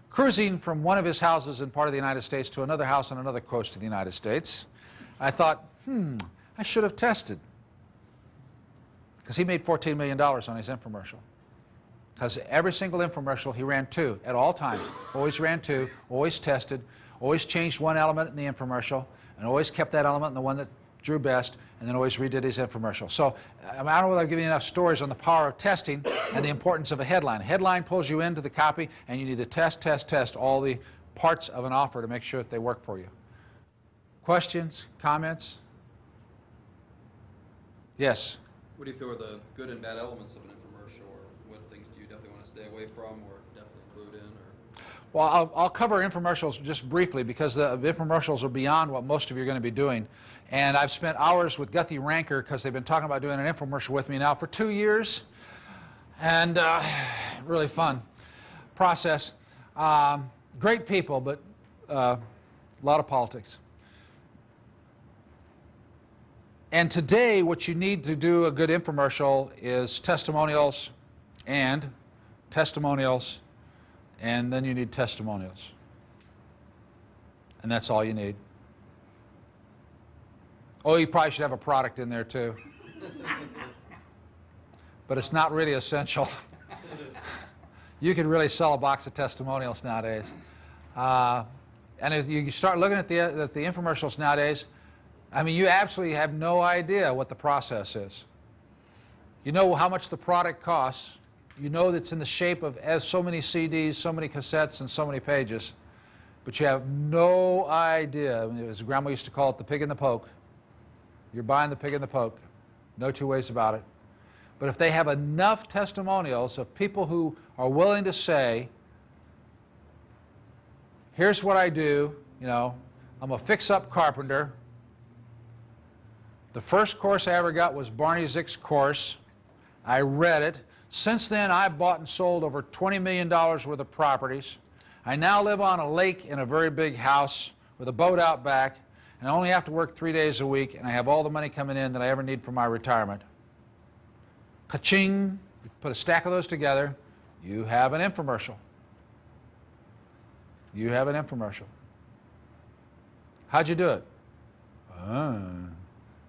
cruising from one of his houses in part of the United States to another house on another coast of the United States, I thought, I should have tested. Because he made $14 million on his infomercial. Because every single infomercial, he ran 2 at all times. Always ran 2, always tested, always changed one element in the infomercial, and always kept that element in the one that drew best, and then always redid his infomercial. So I don't know whether I've given you enough stories on the power of testing and the importance of a headline. A headline pulls you into the copy, and you need to test, test, test all the parts of an offer to make sure that they work for you. Questions? Comments? Yes?
What do you feel are the good and bad elements of an infomercial, or what things do you definitely want to stay away from or definitely include in? Or?
Well, I'll cover infomercials just briefly because the infomercials are beyond what most of you are going to be doing. And I've spent hours with Guthrie Ranker because they've been talking about doing an infomercial with me now for 2 years. And really fun process. Great people, but a lot of politics. And today, what you need to do a good infomercial is testimonials, and then you need testimonials. And that's all you need. Oh, you probably should have a product in there too. But it's not really essential. You can really sell a box of testimonials nowadays. And if you start looking at the infomercials nowadays, I mean, you absolutely have no idea what the process is. You know how much the product costs. You know that it's in the shape of so many CDs, so many cassettes, and so many pages. But you have no idea. I mean, as Grandma used to call it, the pig in the poke. You're buying the pig in the poke. No two ways about it. But if they have enough testimonials of people who are willing to say, here's what I do, you know, I'm a fix-up carpenter. The first course I ever got was Barney Zick's course. I read it. Since then, I've bought and sold over $20 million worth of properties. I now live on a lake in a very big house with a boat out back, and I only have to work 3 days a week, and I have all the money coming in that I ever need for my retirement. Ka-ching! Put a stack of those together, you have an infomercial. You have an infomercial. How'd you do it?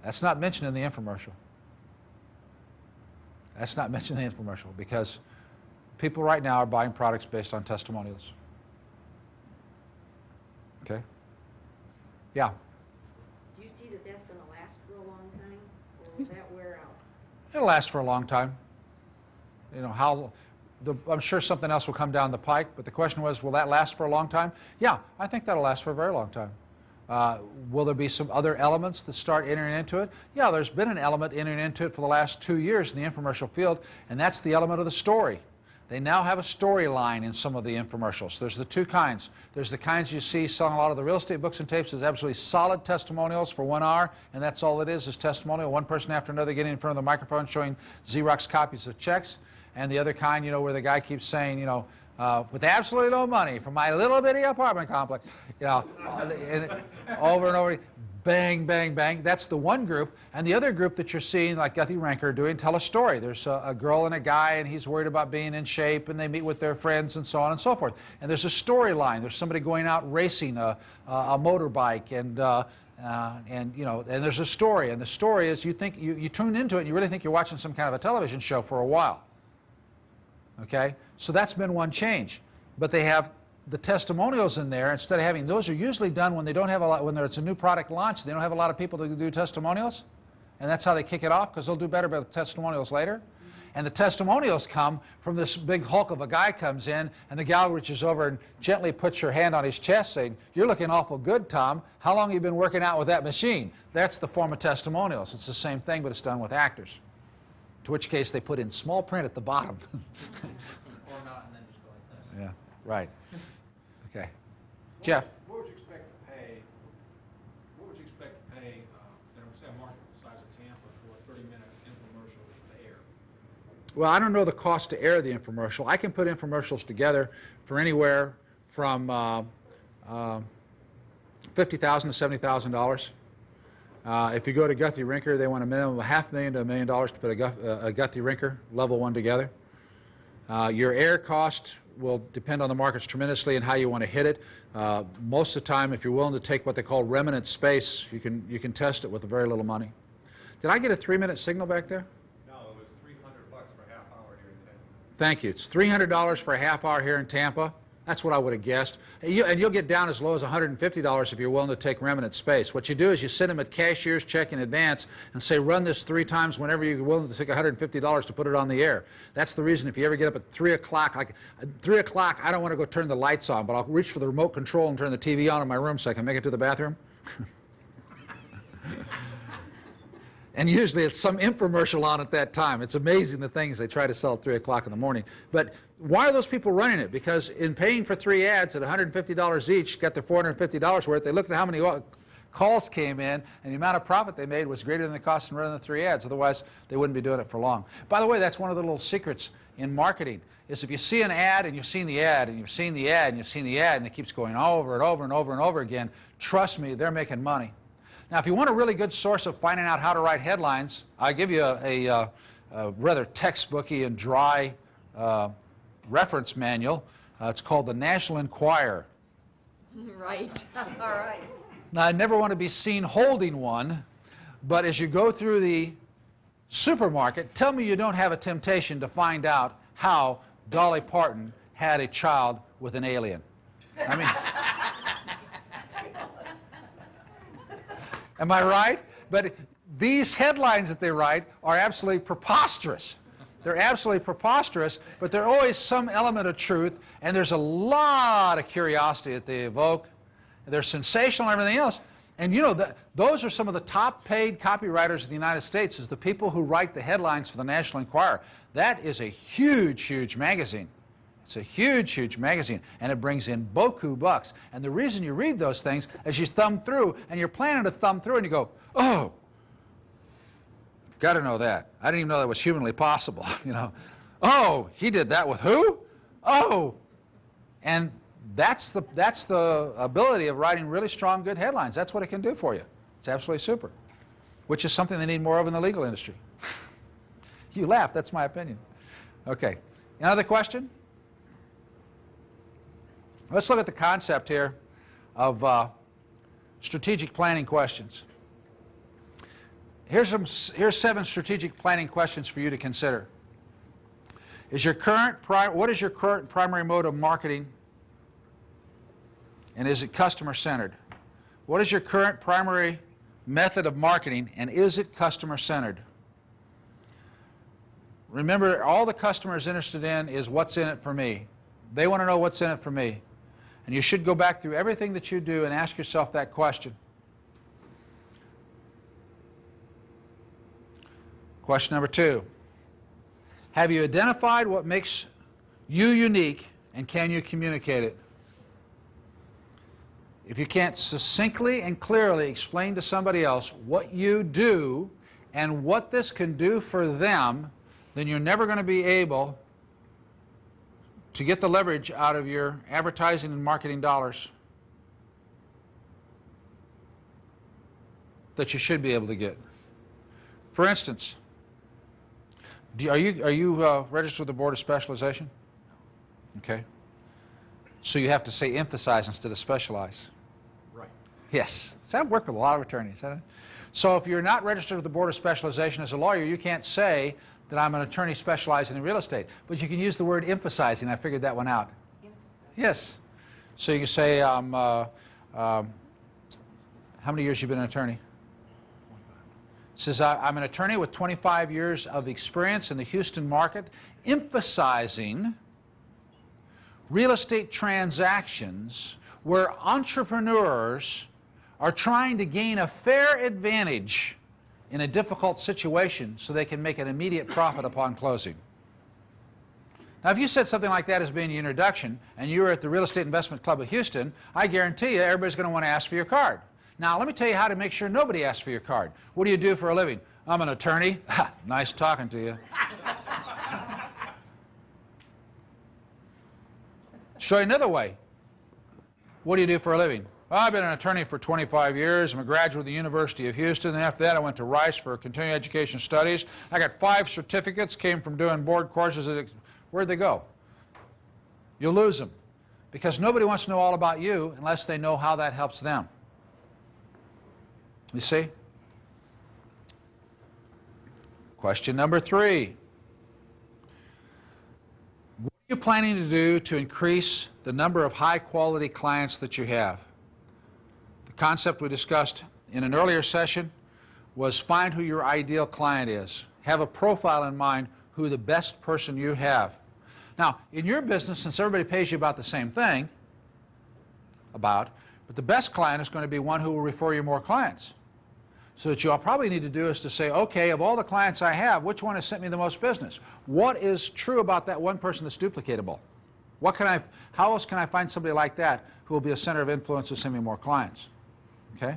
That's not mentioned in the infomercial. That's not mentioned in the infomercial because people right now are buying products based on testimonials. Okay? Yeah?
Do you see that that's going to last for a long time, or will that wear out?
It'll last for a long time. You know, I'm sure something else will come down the pike, but the question was, will that last for a long time? Yeah, I think that'll last for a very long time. Will there be some other elements that start entering into it? Yeah, there's been an element entering into it for the last 2 years in the infomercial field, and that's the element of the story. They now have a storyline in some of the infomercials. There's the two kinds. There's the kinds you see selling a lot of the real estate books and tapes as absolutely solid testimonials for 1 hour, and that's all it is testimonial. One person after another getting in front of the microphone showing Xerox copies of checks. And the other kind, you know, where the guy keeps saying, you know, with absolutely no money from my little bitty apartment complex, you know, and over and over, bang, bang, bang. That's the one group. And the other group that you're seeing, like Guthrie Ranker doing, tell a story. There's a girl and a guy, and he's worried about being in shape, and they meet with their friends, and so on and so forth. And there's a storyline. There's somebody going out racing a motorbike, and you know, and there's a story. And the story is, you think you tune into it, and you really think you're watching some kind of a television show for a while. Okay, so that's been one change. But they have the testimonials in there. Instead of having those, are usually done when they don't have a lot. When it's a new product launch, they don't have a lot of people to do testimonials, and that's how they kick it off, because they'll do better with testimonials later. And the testimonials come from this big hulk of a guy comes in, and the gal reaches over and gently puts her hand on his chest, saying, "You're looking awful good, Tom. How long have you been working out with that machine?" That's the form of testimonials. It's the same thing, but it's done with actors. To which case they put in small print at the bottom.
Or not, and then just go like this.
Yeah, right. Okay. Jeff?
What would you expect to pay, say a market the size of Tampa for a 30-minute infomercial to air?
Well, I don't know the cost to air the infomercial. I can put infomercials together for anywhere from $50,000 to $70,000. If you go to Guthrie Rinker, they want a minimum of $500,000 to $1 million to put a Guthrie Rinker level 1 together. Your air cost will depend on the markets tremendously and how you want to hit it. Most of the time, if you're willing to take what they call remnant space, you can test it with very little money. Did I get a 3-minute signal back there?
No, it was $300 for a half hour here in Tampa.
Thank you. It's $300 for a half hour here in Tampa. That's what I would have guessed. And you'll get down as low as $150 if you're willing to take remnant space. What you do is you send them a cashier's check in advance and say, run this 3 times whenever you're willing to take $150 to put it on the air. That's the reason if you ever get up at 3 o'clock, like 3 o'clock, I don't want to go turn the lights on, but I'll reach for the remote control and turn the TV on in my room so I can make it to the bathroom. And usually it's some infomercial on at that time. It's amazing the things they try to sell at 3 o'clock in the morning. But why are those people running it? Because in paying for 3 ads at $150 each, got their $450 worth, they looked at how many calls came in, and the amount of profit they made was greater than the cost of running the 3 ads. Otherwise, they wouldn't be doing it for long. By the way, that's one of the little secrets in marketing, is if you see an ad and you've seen the ad and you've seen the ad and you've seen the ad and it keeps going over and over and over and over again, trust me, they're making money. Now, if you want a really good source of finding out how to write headlines, I'll give you a rather textbooky and dry reference manual. It's called the National Enquirer.
Right, all right.
Now, I never want to be seen holding one, but as you go through the supermarket, tell me you don't have a temptation to find out how Dolly Parton had a child with an alien. I mean... Am I right? But these headlines that they write are absolutely preposterous. They're absolutely preposterous, but there's always some element of truth, and there's a lot of curiosity that they evoke. They're sensational and everything else. And you know, those are some of the top paid copywriters in the United States, is the people who write the headlines for the National Enquirer. That is a huge, huge magazine. It's a huge, huge magazine, and it brings in beaucoup bucks. And the reason you read those things is you thumb through, and you're planning to thumb through, and you go, oh, got to know that. I didn't even know that was humanly possible, you know. Oh, he did that with who? Oh. And that's the ability of writing really strong, good headlines. That's what it can do for you. It's absolutely super, which is something they need more of in the legal industry. You laugh. That's my opinion. Okay. Another question? Let's look at the concept here of strategic planning questions. Here's 7 strategic planning questions for you to consider. What is your current primary mode of marketing, and is it customer-centered? What is your current primary method of marketing, and is it customer-centered? Remember, all the customer is interested in is what's in it for me. They want to know what's in it for me. And you should go back through everything that you do and ask yourself that question. Question number 2. Have you identified what makes you unique, and can you communicate it? If you can't succinctly and clearly explain to somebody else what you do and what this can do for them, then you're never going to be able to get the leverage out of your advertising and marketing dollars that you should be able to get. For instance, are you registered with the Board of Specialization? Okay. So you have to say emphasize instead of specialize.
Right.
Yes. So I've worked with a lot of attorneys. Haven't I? So if you're not registered with the Board of Specialization as a lawyer, you can't say that I'm an attorney specializing in real estate. But you can use the word emphasizing. I figured that one out. Yes. So you can say, how many years you been an attorney? It says, I'm an attorney with 25 years of experience in the Houston market, emphasizing real estate transactions where entrepreneurs are trying to gain a fair advantage in a difficult situation so they can make an immediate profit upon closing. Now, if you said something like that as being the introduction, and you were at the Real Estate Investment Club of Houston, I guarantee you everybody's going to want to ask for your card. Now, let me tell you how to make sure nobody asks for your card. What do you do for a living? I'm an attorney. Nice talking to you. Show you another way. What do you do for a living? Well, I've been an attorney for 25 years. I'm a graduate of the University of Houston. And after that, I went to Rice for continuing education studies. I got 5 certificates, came from doing board courses. Where'd they go? You'll lose them. Because nobody wants to know all about you unless they know how that helps them. You see? Question number 3. What are you planning to do to increase the number of high-quality clients that you have? The concept we discussed in an earlier session was find who your ideal client is. Have a profile in mind who the best person you have. Now, in your business, since everybody pays you about the same thing, but the best client is going to be one who will refer you more clients. So what you'll probably need to do is to say, okay, of all the clients I have, which one has sent me the most business? What is true about that one person that's duplicatable? How else can I find somebody like that who will be a center of influence to send me more clients? Okay?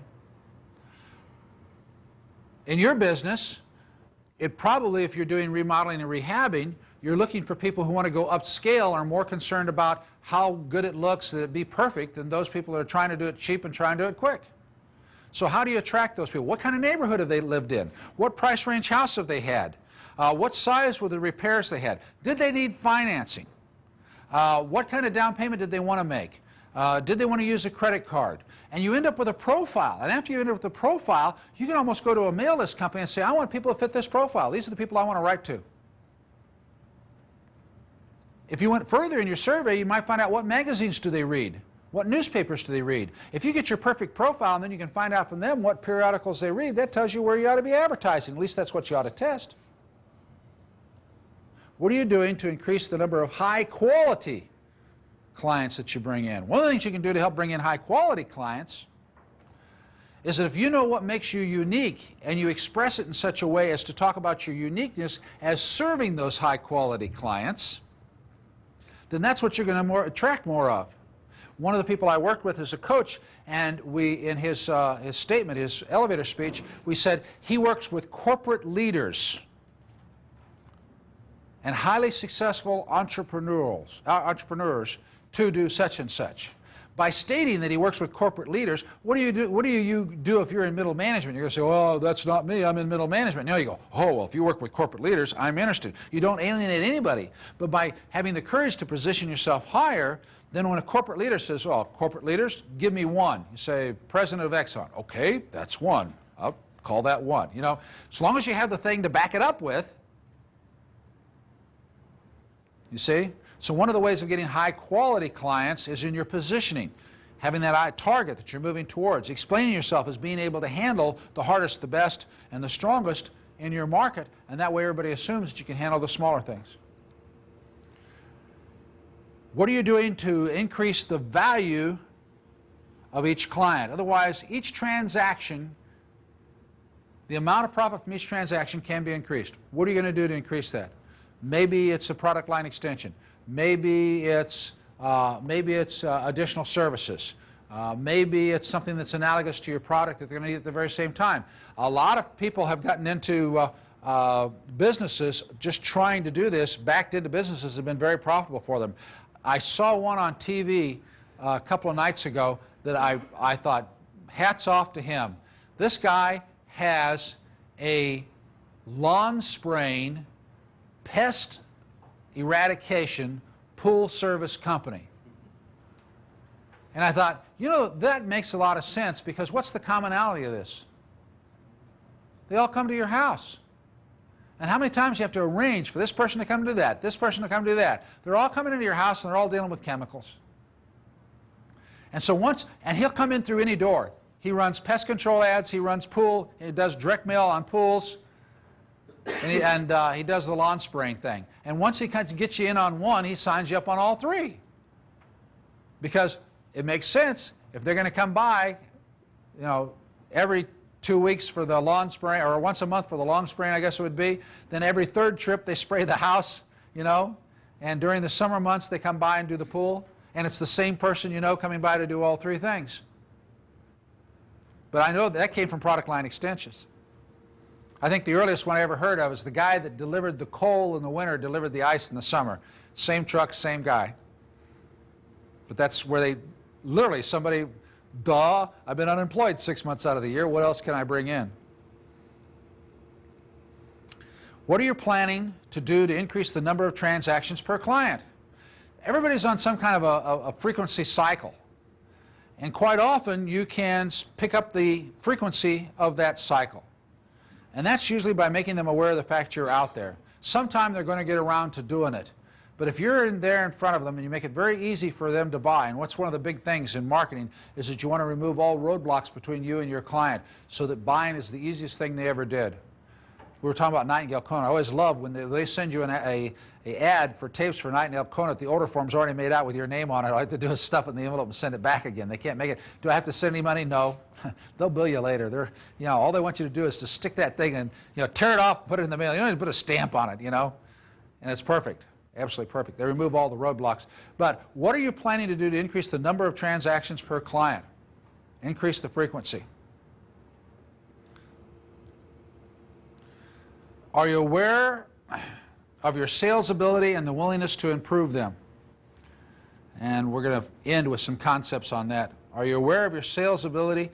In your business, it probably, if you're doing remodeling and rehabbing, you're looking for people who want to go upscale, are more concerned about how good it looks, that it be perfect, than those people that are trying to do it cheap and trying to do it quick. So how do you attract those people? What kind of neighborhood have they lived in? What price range house have they had? What size were the repairs they had? Did they need financing? What kind of down payment did they want to make? Did they want to use a credit card? And you end up with a profile. And after you end up with a profile, you can almost go to a mail list company and say, I want people to fit this profile. These are the people I want to write to. If you went further in your survey, you might find out what magazines do they read? What newspapers do they read? If you get your perfect profile and then you can find out from them what periodicals they read, that tells you where you ought to be advertising. At least that's what you ought to test. What are you doing to increase the number of high-quality clients that you bring in? One of the things you can do to help bring in high-quality clients is that if you know what makes you unique and you express it in such a way as to talk about your uniqueness as serving those high-quality clients, then that's what you're going to attract more of. One of the people I worked with is a coach, and we, in his statement, his elevator speech, we said he works with corporate leaders and highly successful entrepreneurs to do such and such. By stating that he works with corporate leaders, what do you do if you're in middle management? You're going to say, oh, that's not me, I'm in middle management. Now you go, oh, well, if you work with corporate leaders, I'm interested. You don't alienate anybody. But by having the courage to position yourself higher, then when a corporate leader says, well, corporate leaders, give me one. You say, President of Exxon. Okay, that's one. I'll call that one. You know, as long as you have the thing to back it up with, you see? So one of the ways of getting high-quality clients is in your positioning, having that target that you're moving towards, explaining yourself as being able to handle the hardest, the best, and the strongest in your market, and that way everybody assumes that you can handle the smaller things. What are you doing to increase the value of each client? Otherwise, each transaction, the amount of profit from each transaction can be increased. What are you going to do to increase that? Maybe it's a product line extension. Maybe it's additional services. Maybe it's something that's analogous to your product that they're going to need at the very same time. A lot of people have gotten into businesses just trying to do this, backed into businesses that have been very profitable for them. I saw one on TV a couple of nights ago that I thought, hats off to him. This guy has a lawn spraying, pest eradication pool service company. And I thought, you know, that makes a lot of sense, because what's the commonality of this? They all come to your house. And how many times you have to arrange for this person to come do that, this person to come do that? They're all coming into your house and they're all dealing with chemicals. And so and he'll come in through any door. He runs pest control ads, he runs pool, he does direct mail on pools, and he does the lawn spraying thing. And once he gets you in on one, he signs you up on all three. Because it makes sense. If they're going to come by, you know, every 2 weeks for the lawn spraying, or once a month for the lawn spraying, I guess it would be, then every third trip they spray the house, you know, and during the summer months they come by and do the pool, and it's the same person you know coming by to do all three things. But I know that came from product line extensions. I think the earliest one I ever heard of is the guy that delivered the coal in the winter, delivered the ice in the summer. Same truck, same guy. But that's where they, literally somebody, duh, I've been unemployed 6 months out of the year, what else can I bring in? What are you planning to do to increase the number of transactions per client? Everybody's on some kind of a frequency cycle. And quite often you can pick up the frequency of that cycle. And that's usually by making them aware of the fact you're out there. Sometime they're going to get around to doing it. But if you're there in front of them and you make it very easy for them to buy, and what's one of the big things in marketing is that you want to remove all roadblocks between you and your client so that buying is the easiest thing they ever did. We were talking about Nightingale Conant. I always love when they send you an ad for tapes for Nightingale Conant. The order form's already made out with your name on it. All I have to do is stuff it in the envelope and send it back again. They can't make it. Do I have to send any money? No. They'll bill you later. They're, all they want you to do is to stick that thing and tear it off, put it in the mail. You don't need to put a stamp on it, and it's perfect. Absolutely perfect. They remove all the roadblocks. But what are you planning to do to increase the number of transactions per client? Increase the frequency. Are you aware of your sales ability and the willingness to improve them? And we're going to end with some concepts on that. Are you aware of your sales ability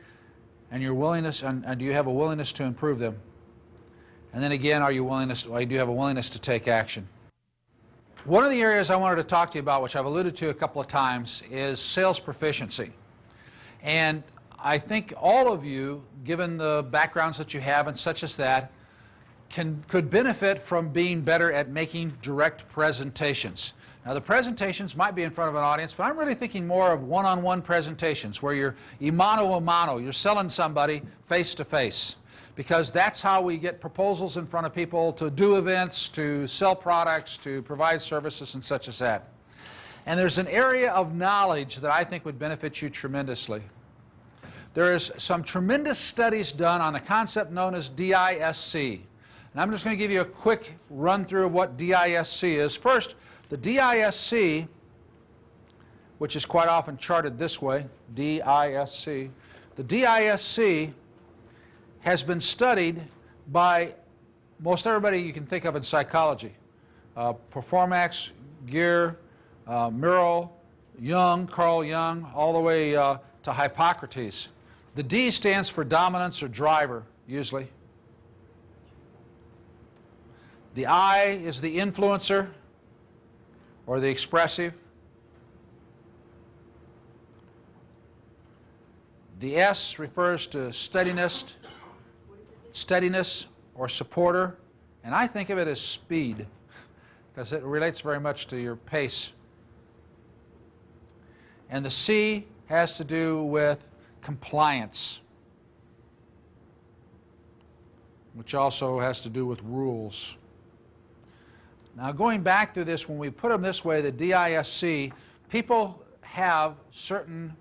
and your willingness, and do you have a willingness to improve them? And then again, do you have a willingness to take action? One of the areas I wanted to talk to you about, which I've alluded to a couple of times, is sales proficiency. And I think all of you, given the backgrounds that you have and such as that, could benefit from being better at making direct presentations. Now the presentations might be in front of an audience, but I'm really thinking more of one-on-one presentations where you're mano a mano, you're selling somebody face to face. Because that's how we get proposals in front of people to do events, to sell products, to provide services and such as that. And there's an area of knowledge that I think would benefit you tremendously. There is some tremendous studies done on a concept known as DISC. And I'm just going to give you a quick run through of what DISC is. First, the DISC, which is quite often charted this way, DISC. The DISC has been studied by most everybody you can think of in psychology. Performax, Gear, Merrill, Jung, Carl Jung, all the way to Hippocrates. The D stands for dominance or driver, usually. The I is the influencer or the expressive. The S refers to steadiness or supporter, and I think of it as speed because it relates very much to your pace. And the C has to do with compliance, which also has to do with rules. Now going back to this, when we put them this way, the DISC, people have certain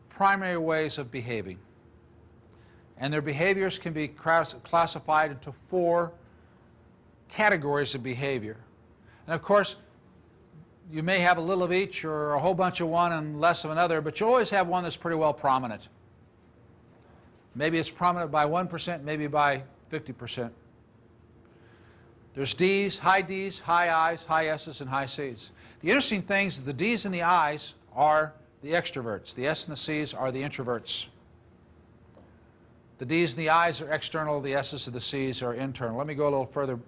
primary ways of behaving. And their behaviors can be classified into 4 categories of behavior. And of course, you may have a little of each or a whole bunch of one and less of another, but you always have one that's pretty well prominent. Maybe it's prominent by 1%, maybe by 50%. There's D's, high I's, high S's, and high C's. The interesting thing is the D's and the I's are the extroverts. The S and the C's are the introverts. The D's and the I's are external, the S's and the C's are internal. Let me go a little further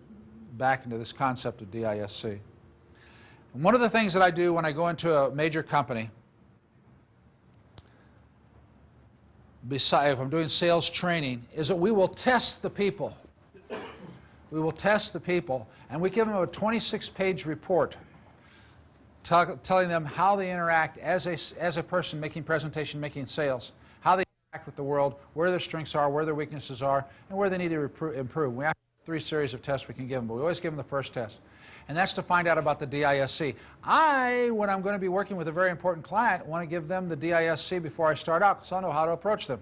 back into this concept of DISC. And one of the things that I do when I go into a major company, besides if I'm doing sales training, is that we will test the people. We will test the people, and we give them a 26-page report telling them how they interact as a person making presentation, making sales, how they interact with the world, where their strengths are, where their weaknesses are, and where they need to improve. We have 3 series of tests we can give them, but we always give them the first test. And that's to find out about the DISC. When I'm going to be working with a very important client, want to give them the DISC before I start out, because I know how to approach them.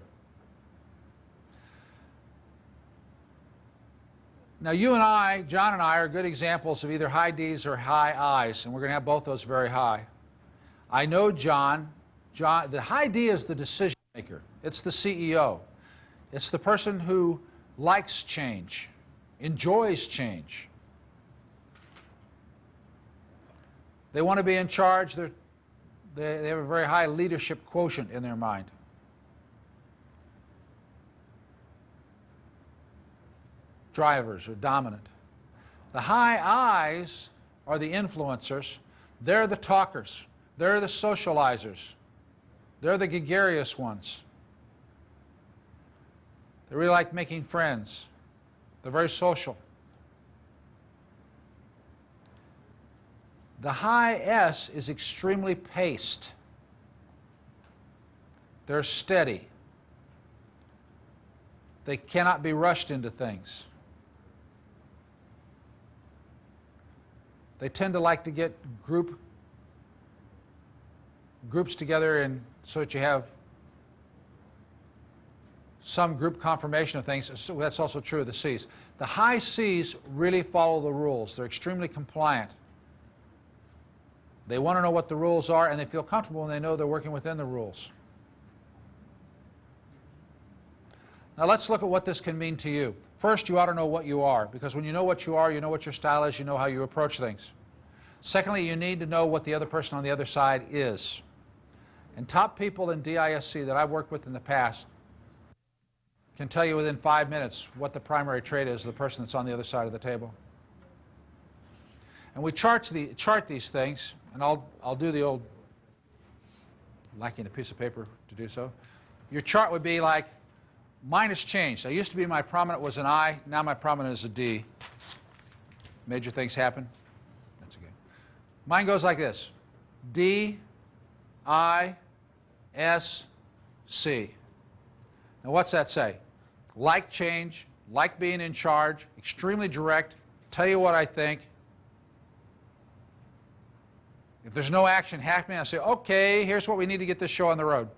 Now you and I, John and I, are good examples of either high D's or high I's, and we're going to have both those very high. I know John, the high D is the decision maker. It's the CEO. It's the person who likes change, enjoys change. They want to be in charge. They have a very high leadership quotient in their mind. Drivers are dominant. The high I's are the influencers. They're the talkers. They're the socializers. They're the gregarious ones. They really like making friends. They're very social. The high S is extremely paced. They're steady. They cannot be rushed into things. They tend to like to get groups together and so that you have some group confirmation of things. So that's also true of the C's. The high C's really follow the rules. They're extremely compliant. They want to know what the rules are, and they feel comfortable when they know they're working within the rules. Now let's look at what this can mean to you. First, you ought to know what you are, because when you know what you are, you know what your style is, you know how you approach things. Secondly, you need to know what the other person on the other side is. And top people in DISC that I've worked with in the past can tell you within 5 minutes what the primary trait is of the person that's on the other side of the table. And we chart these things, and I'll do the old, lacking a piece of paper to do so. Your chart would be like, mine has changed. I used to be my prominent was an I, now my prominent is a D. Major things happen. That's okay. Mine goes like this. D, I, S, C. Now what's that say? Like change, like being in charge, extremely direct, tell you what I think. If there's no action happening, I say, okay, here's what we need to get this show on the road.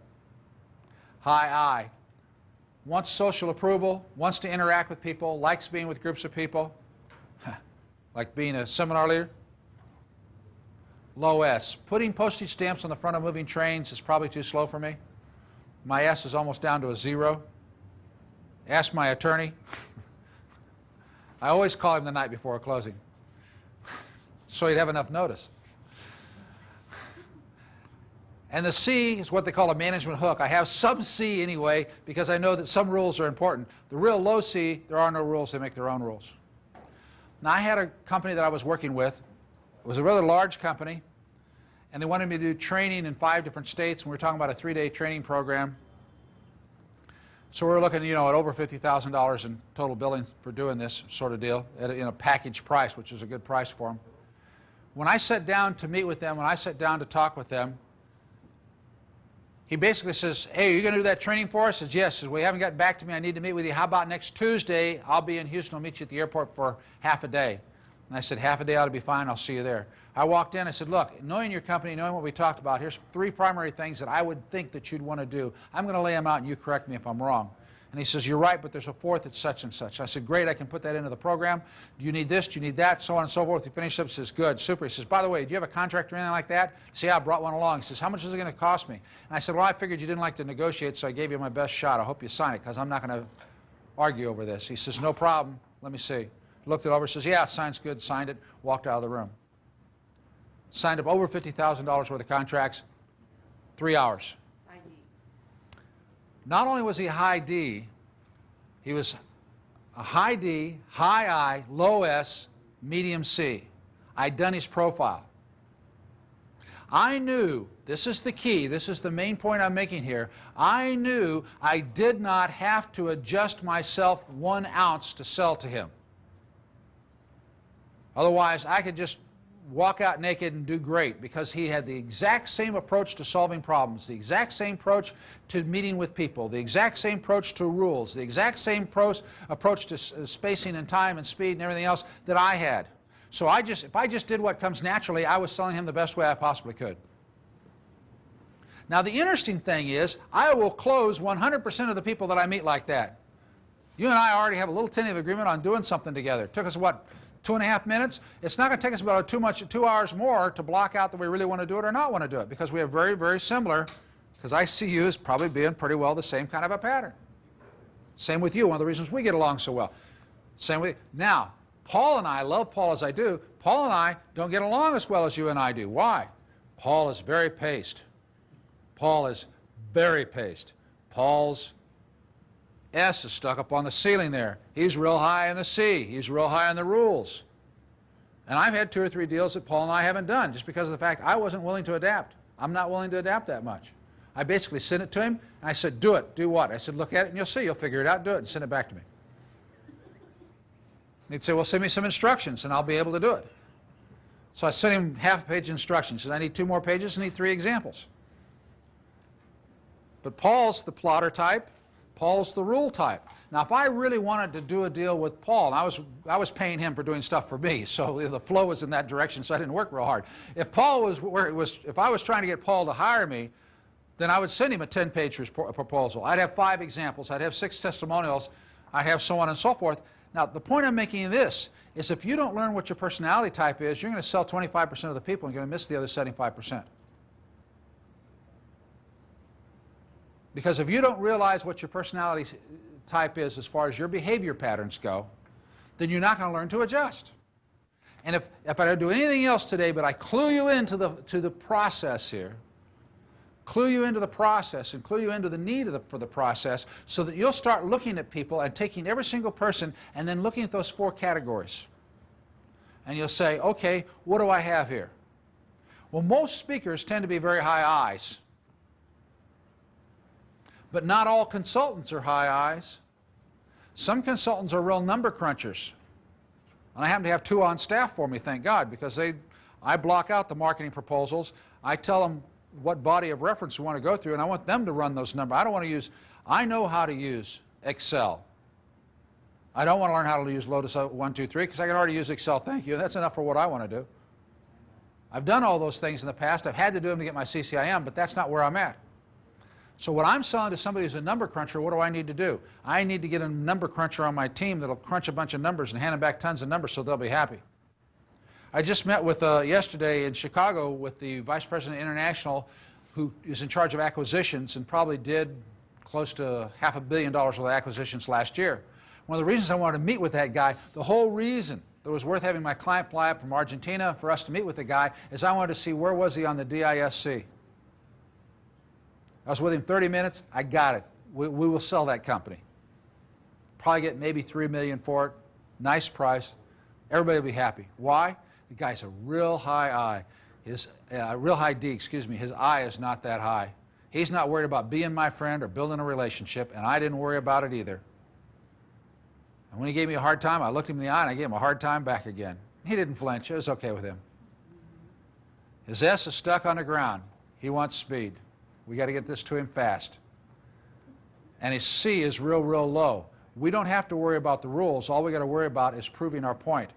High I. Wants social approval, wants to interact with people, likes being with groups of people, like being a seminar leader. Low S. Putting postage stamps on the front of moving trains is probably too slow for me. My S is almost down to a 0. Ask my attorney. I always call him the night before a closing, so he'd have enough notice. And the C is what they call a management hook. I have some C anyway because I know that some rules are important. The real low C, there are no rules. They make their own rules. Now, I had a company that I was working with. It was a rather large company, and they wanted me to do training in 5 different states, and we were talking about a 3-day training program. So we were looking, at over $50,000 in total billing for doing this sort of deal at a package price, which is a good price for them. When I sat down to meet with them, when I sat down to talk with them, he basically says, hey, are you going to do that training for us? I says, yes. He says, well, you haven't gotten back to me. I need to meet with you. How about next Tuesday? I'll be in Houston. I'll meet you at the airport for half a day. And I said, half a day ought to be fine. I'll see you there. I walked in. I said, look, knowing your company, knowing what we talked about, here's 3 primary things that I would think that you'd want to do. I'm going to lay them out, and you correct me if I'm wrong. And he says, you're right, but there's a 4th that's such and such. I said, great, I can put that into the program. Do you need this? Do you need that? So on and so forth. He finished up. He says, good, super. He says, by the way, do you have a contract or anything like that? I said, yeah, I brought one along. He says, how much is it going to cost me? And I said, well, I figured you didn't like to negotiate, so I gave you my best shot. I hope you sign it, because I'm not going to argue over this. He says, no problem. Let me see. Looked it over, says, yeah, it sounds good. Signed it, walked out of the room. Signed up over $50,000 worth of contracts, 3 hours.
High D.
Not only was he high D, he was a high D, high I, low S, medium C. I'd done his profile. I knew, this is the key, this is the main point I'm making here, I knew I did not have to adjust myself 1 ounce to sell to him. Otherwise, I could just walk out naked and do great, because he had the exact same approach to solving problems, the exact same approach to meeting with people, the exact same approach to rules, the exact same approach to spacing and time and speed and everything else that I had. So if I just did what comes naturally, I was selling him the best way I possibly could. Now the interesting thing is, I will close 100% of the people that I meet like that. You and I already have a little tentative agreement on doing something together. It took us, what, 2.5 minutes? It's not going to take us about 2 hours more to block out that we really want to do it or not want to do it, because we have very, very similar, because I see you as probably being pretty well the same kind of a pattern. Same with you, one of the reasons we get along so well. Same with, now, Paul and I love Paul as I do. Paul and I don't get along as well as you and I do. Why? Paul is very paced. Paul is very paced. Paul's S is stuck up on the ceiling there. He's real high in the C. He's real high on the rules. And I've had 2 or 3 deals that Paul and I haven't done just because of the fact I wasn't willing to adapt. I'm not willing to adapt that much. I basically sent it to him, and I said, do it. Do what? I said, look at it, and you'll see. You'll figure it out. Do it, and send it back to me. He'd say, well, send me some instructions, and I'll be able to do it. So I sent him half-page instructions. He said, I need 2 more pages. I need 3 examples. But Paul's the plotter type. Paul's the rule type. Now, if I really wanted to do a deal with Paul, and I was paying him for doing stuff for me, so the flow was in that direction, so I didn't work real hard. If Paul was where it was, if I was trying to get Paul to hire me, then I would send him a 10-page proposal. I'd have 5 examples. I'd have 6 testimonials. I'd have so on and so forth. Now, the point I'm making in this is if you don't learn what your personality type is, you're going to sell 25% of the people and you're going to miss the other 75%. Because if you don't realize what your personality type is as far as your behavior patterns go, then you're not going to learn to adjust. And if I don't do anything else today, but I clue you into the process here, clue you into the process and clue you into the need for the process so that you'll start looking at people and taking every single person and then looking at those 4 categories. And you'll say, okay, what do I have here? Well, most speakers tend to be very high I's. But not all consultants are high I's. Some consultants are real number crunchers. And I happen to have 2 on staff for me, thank God, because I block out the marketing proposals. I tell them what body of reference we want to go through, and I want them to run those numbers. I know how to use Excel. I don't want to learn how to use Lotus 1, 2, 3 because I can already use Excel, thank you. That's enough for what I want to do. I've done all those things in the past. I've had to do them to get my CCIM, but that's not where I'm at. So what I'm selling to somebody who's a number cruncher, what do I need to do? I need to get a number cruncher on my team that'll crunch a bunch of numbers and hand them back tons of numbers so they'll be happy. I just met with yesterday in Chicago with the Vice President International who is in charge of acquisitions and probably did close to $500 million worth of acquisitions last year. One of the reasons I wanted to meet with that guy, the whole reason that was worth having my client fly up from Argentina for us to meet with the guy is I wanted to see where was he on the DISC. I was with him 30 minutes. I got it. We will sell that company. Probably get maybe $3 million for it. Nice price. Everybody will be happy. Why? The guy's a real high I. Real high D, excuse me. His I is not that high. He's not worried about being my friend or building a relationship, and I didn't worry about it either. And when he gave me a hard time, I looked him in the eye and I gave him a hard time back again. He didn't flinch. It was okay with him. His S is stuck on the ground. He wants speed. We got to get this to him fast. And his C is real, real low. We don't have to worry about the rules. All we got to worry about is proving our point.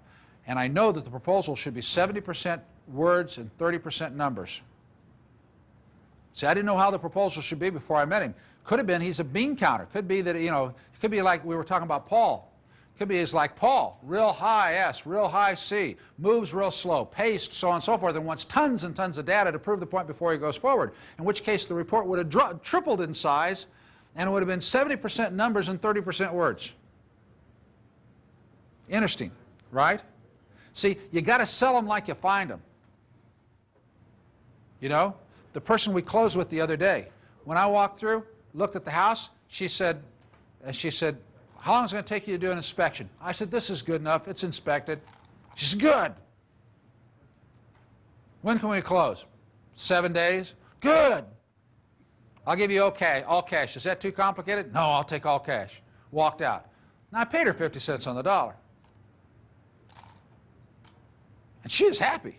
And I know that the proposal should be 70% words and 30% numbers. See, I didn't know how the proposal should be before I met him. Could have been he's a bean counter. Could be that, you know, it could be like we were talking about Paul. Could be he's like Paul, real high S, real high C, moves real slow, paced, so on and so forth, and wants tons and tons of data to prove the point before he goes forward, in which case the report would have tripled in size, and it would have been 70% numbers and 30% words. Interesting, right? See, you got to sell them like you find them. You know, the person we closed with the other day, when I walked through, looked at the house, she said, how long is it going to take you to do an inspection? I said, this is good enough. It's inspected. She said, good. When can we close? 7 days? Good. I'll give you okay, all cash. Is that too complicated? No, I'll take all cash. Walked out. Now, I paid her 50 cents on the dollar. And she is happy.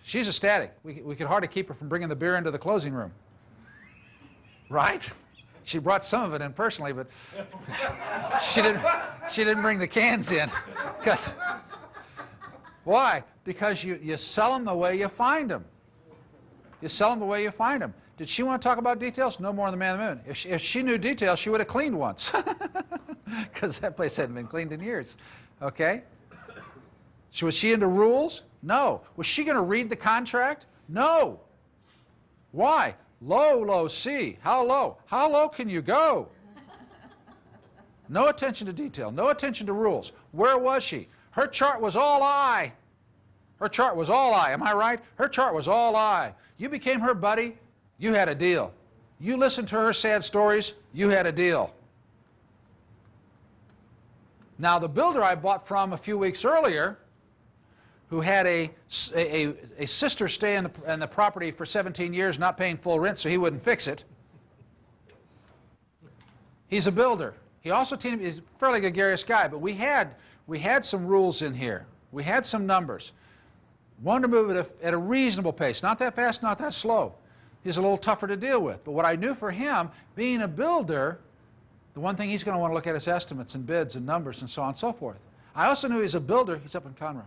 She's ecstatic. We could hardly keep her from bringing the beer into the closing room. Right? She brought some of it in personally, but she didn't bring the cans in. Why? Because you sell them the way you find them. You sell them the way you find them. Did she want to talk about details? No more than the man in the moon. If she knew details, she would have cleaned once. because that place hadn't been cleaned in years. Okay? So was she into rules? No. Was she going to read the contract? No. Why? Low, low, C. How low? How low can you go? No attention to detail. No attention to rules. Where was she? Her chart was all I. Her chart was all I. Am I right? Her chart was all I. You became her buddy, you had a deal. You listened to her sad stories, you had a deal. Now, the builder I bought from a few weeks earlier, who had a sister stay in the property for 17 years not paying full rent so he wouldn't fix it, he's a builder. He also he's a fairly gregarious guy, but we had some rules in here. We had some numbers. Wanted to move it at a reasonable pace, not that fast, not that slow. He's a little tougher to deal with. But what I knew for him, being a builder, the one thing he's going to want to look at is estimates and bids and numbers and so on and so forth. I also knew he's a builder. He's up in Conroe.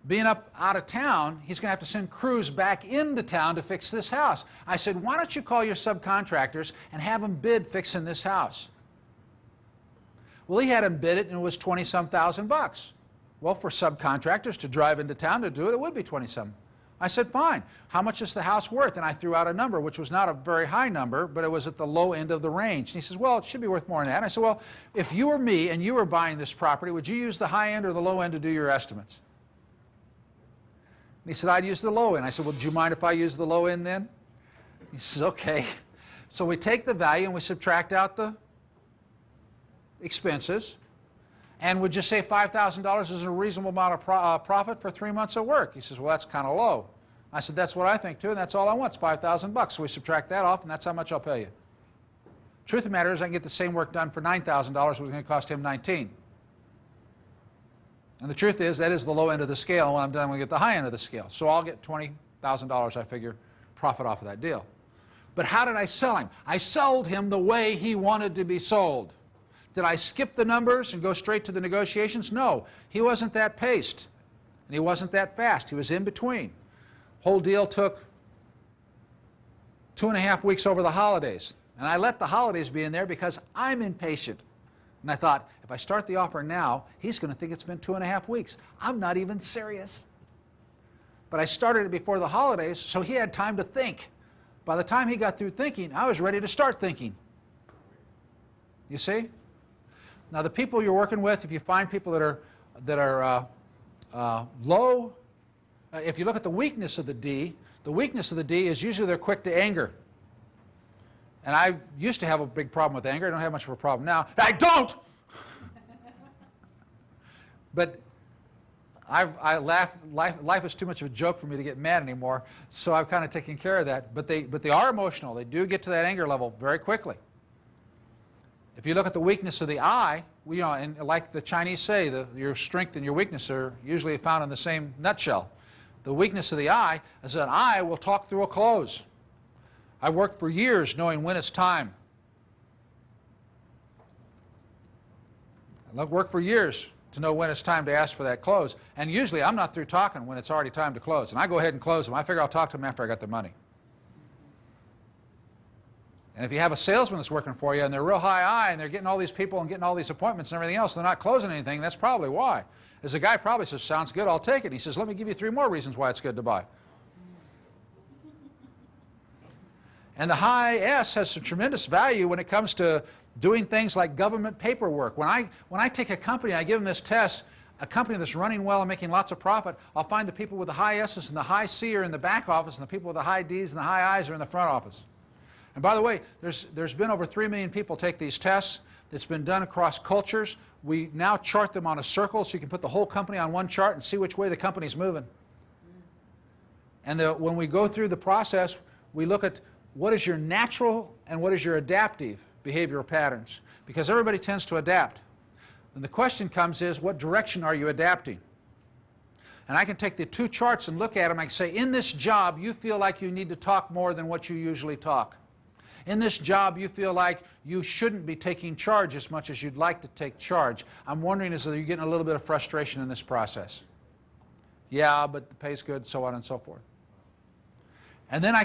Being up out of town, he's going to have to send crews back into town to fix this house. I said, why don't you call your subcontractors and have them bid fixing this house? Well, he had them bid it, and it was 20-some thousand bucks. Well, for subcontractors to drive into town to do it, it would be 20-some. I said, fine. How much is the house worth? And I threw out a number, which was not a very high number, but it was at the low end of the range. And he says, well, it should be worth more than that. And I said, well, if you were me and you were buying this property, would you use the high end or the low end to do your estimates? And he said, I'd use the low end. I said, well, do you mind if I use the low end then? He says, okay. So we take the value and we subtract out the expenses, and would just say $5,000 is a reasonable amount of profit for 3 months of work. He says, well, that's kind of low. I said, that's what I think too, and that's all I want. It's $5,000. So we subtract that off, and that's how much I'll pay you. Truth of the matter is, I can get the same work done for $9,000, which was going to cost him $19,000. And the truth is, that is the low end of the scale, and when I'm done, I'm going to get the high end of the scale. So I'll get $20,000, I figure, profit off of that deal. But how did I sell him? I sold him the way he wanted to be sold. Did I skip the numbers and go straight to the negotiations? No. He wasn't that paced, and he wasn't that fast. He was in between. Whole deal took 2.5 weeks over the holidays. And I let the holidays be in there because I'm impatient. And I thought, if I start the offer now, he's going to think it's been 2.5 weeks. I'm not even serious. But I started it before the holidays, so he had time to think. By the time he got through thinking, I was ready to start thinking. You see? Now, the people you're working with, if you find people that are low, if you look at the weakness of the D is usually they're quick to anger. And I used to have a big problem with anger. I don't have much of a problem now. I don't! But life is too much of a joke for me to get mad anymore, so I've kind of taken care of that. But they are emotional. They do get to that anger level very quickly. If you look at the weakness of the I, and like the Chinese say, your strength and your weakness are usually found in the same nutshell. The weakness of the I is that I will talk through a close. I've worked for years knowing when it's time. I've worked for years to know when it's time to ask for that close. And usually I'm not through talking when it's already time to close. And I go ahead and close them. I figure I'll talk to them after I got the money. And if you have a salesman that's working for you and they're real high I and they're getting all these people and getting all these appointments and everything else, they're not closing anything, that's probably why. As the guy probably says, sounds good, I'll take it. He says, let me give you 3 more reasons why it's good to buy. And the high S has some tremendous value when it comes to doing things like government paperwork. When I take a company, I give them this test, a company that's running well and making lots of profit, I'll find the people with the high S's and the high C are in the back office, and the people with the high D's and the high I's are in the front office. And by the way, there's been over 3 million people take these tests. It's been done across cultures. We now chart them on a circle so you can put the whole company on one chart and see which way the company's moving. And when we go through the process, we look at what is your natural and what is your adaptive behavioral patterns. Because everybody tends to adapt. And the question comes is, what direction are you adapting? And I can take the 2 charts and look at them. I can say, in this job, you feel like you need to talk more than what you usually talk. In this job, you feel like you shouldn't be taking charge as much as you'd like to take charge. I'm wondering, are you getting a little bit of frustration in this process? Yeah, but the pay's good, so on and so forth. And then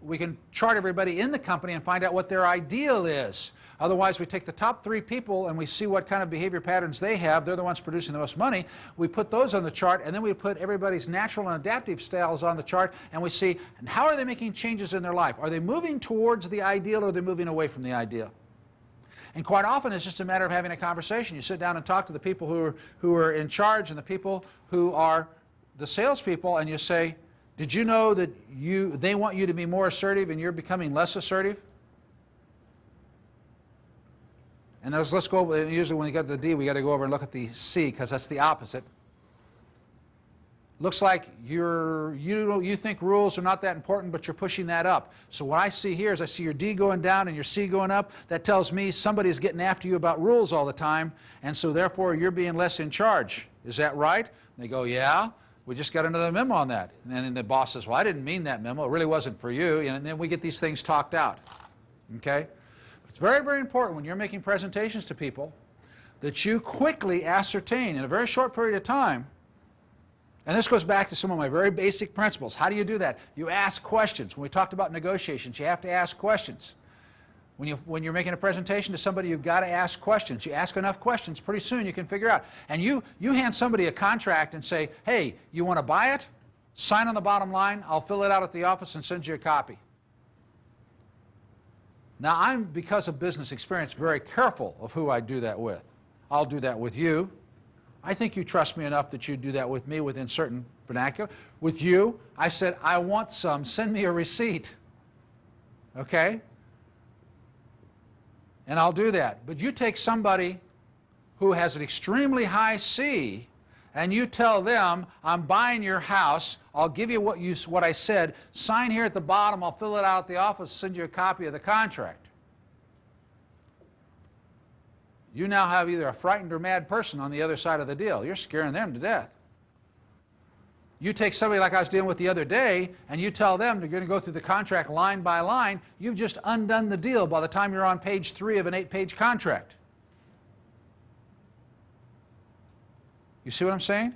we can chart everybody in the company and find out what their ideal is. Otherwise, we take the top 3 people and we see what kind of behavior patterns they have. They're the ones producing the most money. We put those on the chart, and then we put everybody's natural and adaptive styles on the chart, and we see how are they making changes in their life. Are they moving towards the ideal, or are they moving away from the ideal? And quite often, it's just a matter of having a conversation. You sit down and talk to the people who are in charge and the people who are the salespeople, and you say, did you know that they want you to be more assertive and you're becoming less assertive? And let's go over, usually when you get to the D, we got to go over and look at the C, because that's the opposite. Looks like you think rules are not that important, but you're pushing that up. So what I see here is I see your D going down and your C going up. That tells me somebody's getting after you about rules all the time, and so therefore you're being less in charge. Is that right? And they go, yeah. We just got another memo on that. And then the boss says, well, I didn't mean that memo. It really wasn't for you. And then we get these things talked out. Okay? It's very, very important when you're making presentations to people that you quickly ascertain in a very short period of time. And this goes back to some of my very basic principles. How do you do that? You ask questions. When we talked about negotiations, you have to ask questions. When you're making a presentation to somebody, you've got to ask questions. You ask enough questions, pretty soon you can figure out. And you hand somebody a contract and say, hey, you want to buy it? Sign on the bottom line. I'll fill it out at the office and send you a copy. Now, I'm, because of business experience, very careful of who I do that with. I'll do that with you. I think you trust me enough that you do that with me within certain vernacular. With you, I said, I want some. Send me a receipt. Okay? And I'll do that. But you take somebody who has an extremely high C and you tell them, I'm buying your house, I'll give you what I said, sign here at the bottom, I'll fill it out at the office, send you a copy of the contract. You now have either a frightened or mad person on the other side of the deal. You're scaring them to death. You take somebody like I was dealing with the other day, and you tell them they're going to go through the contract line by line, you've just undone the deal by the time you're on page 3 of an 8-page contract. You see what I'm saying?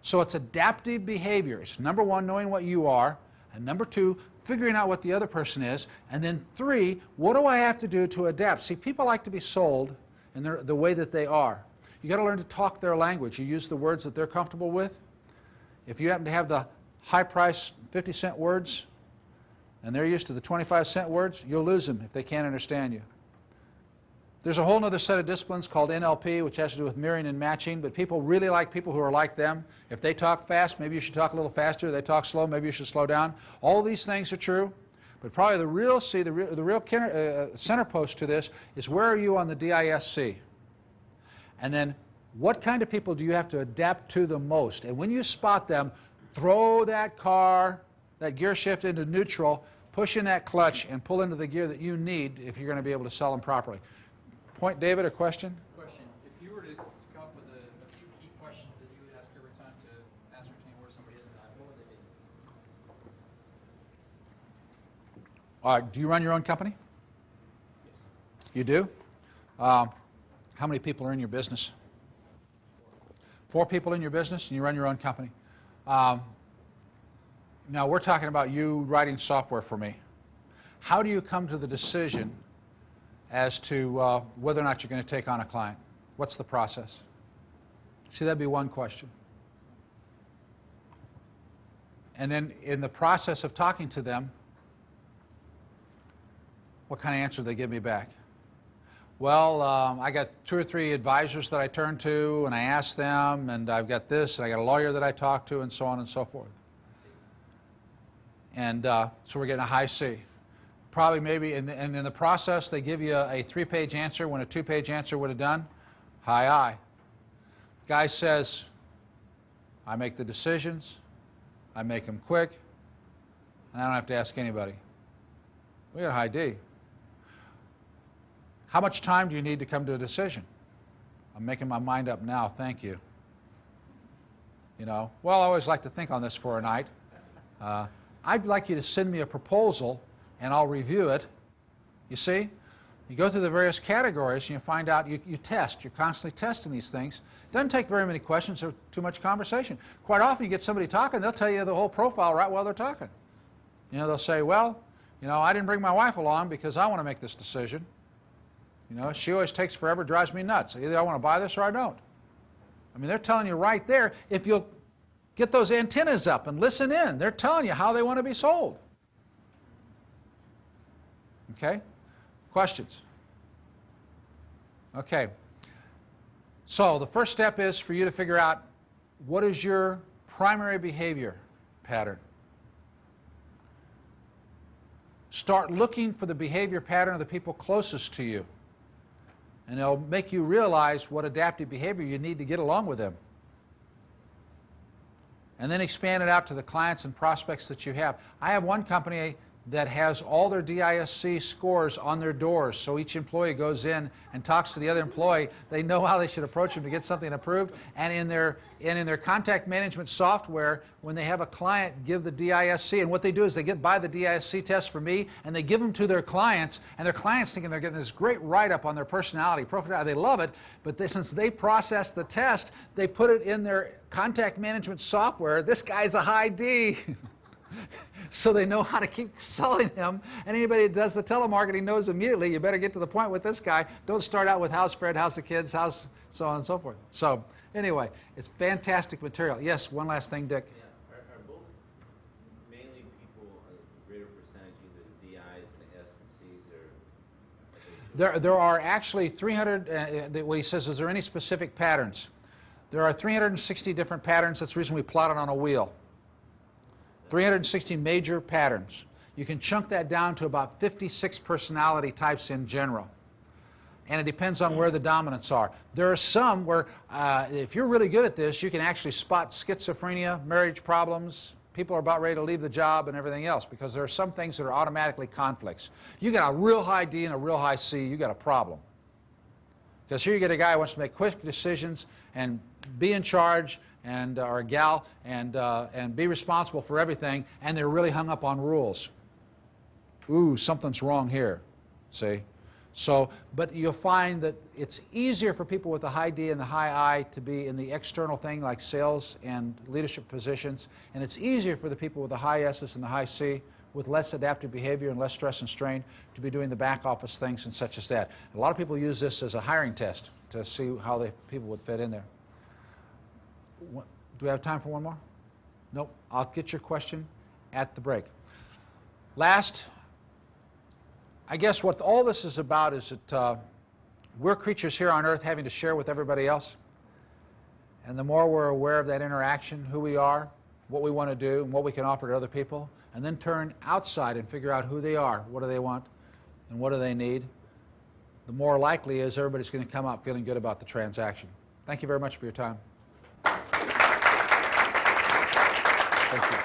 So it's adaptive behaviors. Number 1, knowing what you are, and number 2, figuring out what the other person is, and then 3, what do I have to do to adapt? See, people like to be sold in the way that they are. You got to learn to talk their language. You use the words that they're comfortable with. If you happen to have the high-price 50-cent words and they're used to the 25-cent words, you'll lose them if they can't understand you. There's a whole other set of disciplines called NLP, which has to do with mirroring and matching, but people really like people who are like them. If they talk fast, maybe you should talk a little faster. If they talk slow, maybe you should slow down. All these things are true, but probably the real center post to this is, where are you on the DISC? And then, what kind of people do you have to adapt to the most? And when you spot them, throw that gear shift into neutral, push in that clutch, and pull into the gear that you need if you're going to be able to sell them properly. Point, David, a question?
Question. If you were to come up with a few key questions that you would ask every time to ascertain where somebody is in that, what would they be?
Do you run your own company? Yes. You do? How many people are in your business? 4 people in your business, and you run your own company. Now, we're talking about you writing software for me. How do you come to the decision as to whether or not you're going to take on a client? What's the process? See, that'd be one question. And then in the process of talking to them, what kind of answer do they give me back? Well, I got 2 or 3 advisors that I turn to, and I ask them, and I've got this, and I got a lawyer that I talk to, and so on and so forth. And so we're getting a high C. Probably maybe, and in the process, they give you a 3-page answer when a 2-page answer would have done. High I. Guy says, I make the decisions, I make them quick, and I don't have to ask anybody. We got a high D. How much time do you need to come to a decision? I'm making my mind up now, thank you. You know, well, I always like to think on this for a night. I'd like you to send me a proposal and I'll review it. You see? You go through the various categories and you find out, you test. You're constantly testing these things. It doesn't take very many questions or too much conversation. Quite often you get somebody talking, they'll tell you the whole profile right while they're talking. You know, they'll say, well, you know, I didn't bring my wife along because I want to make this decision. You know, she always takes forever, drives me nuts. Either I want to buy this or I don't. I mean, they're telling you right there, if you'll get those antennas up and listen in, they're telling you how they want to be sold. Okay? Questions? Okay. So the first step is for you to figure out what is your primary behavior pattern. Start looking for the behavior pattern of the people closest to you. And it'll make you realize what adaptive behavior you need to get along with them. And then expand it out to the clients and prospects that you have. I have one company that has all their DISC scores on their doors, so each employee goes in and talks to the other employee. They know how they should approach them to get something approved. And in their contact management software, when they have a client give the DISC, and what they do is they buy the DISC test for me, and they give them to their clients, and their clients thinking they're getting this great write-up on their personality, profile. They love it, but since they process the test, they put it in their contact management software. This guy's a high D. So they know how to keep selling him, and anybody that does the telemarketing knows immediately, you better get to the point with this guy. Don't start out with how's Fred, how's the kids, how's so on and so forth. So anyway, it's fantastic material. Yes, one last thing, Dick.
Yeah. Are both mainly people a greater percentage, either the DIs and the S and Cs, or?
There are actually 300, what he says, is there any specific patterns? There are 360 different patterns. That's the reason we plot it on a wheel. 360 major patterns. You can chunk that down to about 56 personality types in general. And it depends on where the dominants are. There are some where, if you're really good at this, you can actually spot schizophrenia, marriage problems, people are about ready to leave the job and everything else, because there are some things that are automatically conflicts. You got a real high D and a real high C, you got a problem. Because here you get a guy who wants to make quick decisions and be in charge, and or a gal, and be responsible for everything, and they're really hung up on rules. Ooh, something's wrong here, see? So, but you'll find that it's easier for people with the high D and the high I to be in the external thing like sales and leadership positions, and it's easier for the people with the high S's and the high C with less adaptive behavior and less stress and strain to be doing the back office things and such as that. A lot of people use this as a hiring test to see how people would fit in there. Do we have time for one more? Nope. I'll get your question at the break. Last, I guess what all this is about is that we're creatures here on earth having to share with everybody else. And the more we're aware of that interaction, who we are, what we want to do, and what we can offer to other people, and then turn outside and figure out who they are, what do they want, and what do they need, the more likely is everybody's going to come out feeling good about the transaction. Thank you very much for your time. Thank you.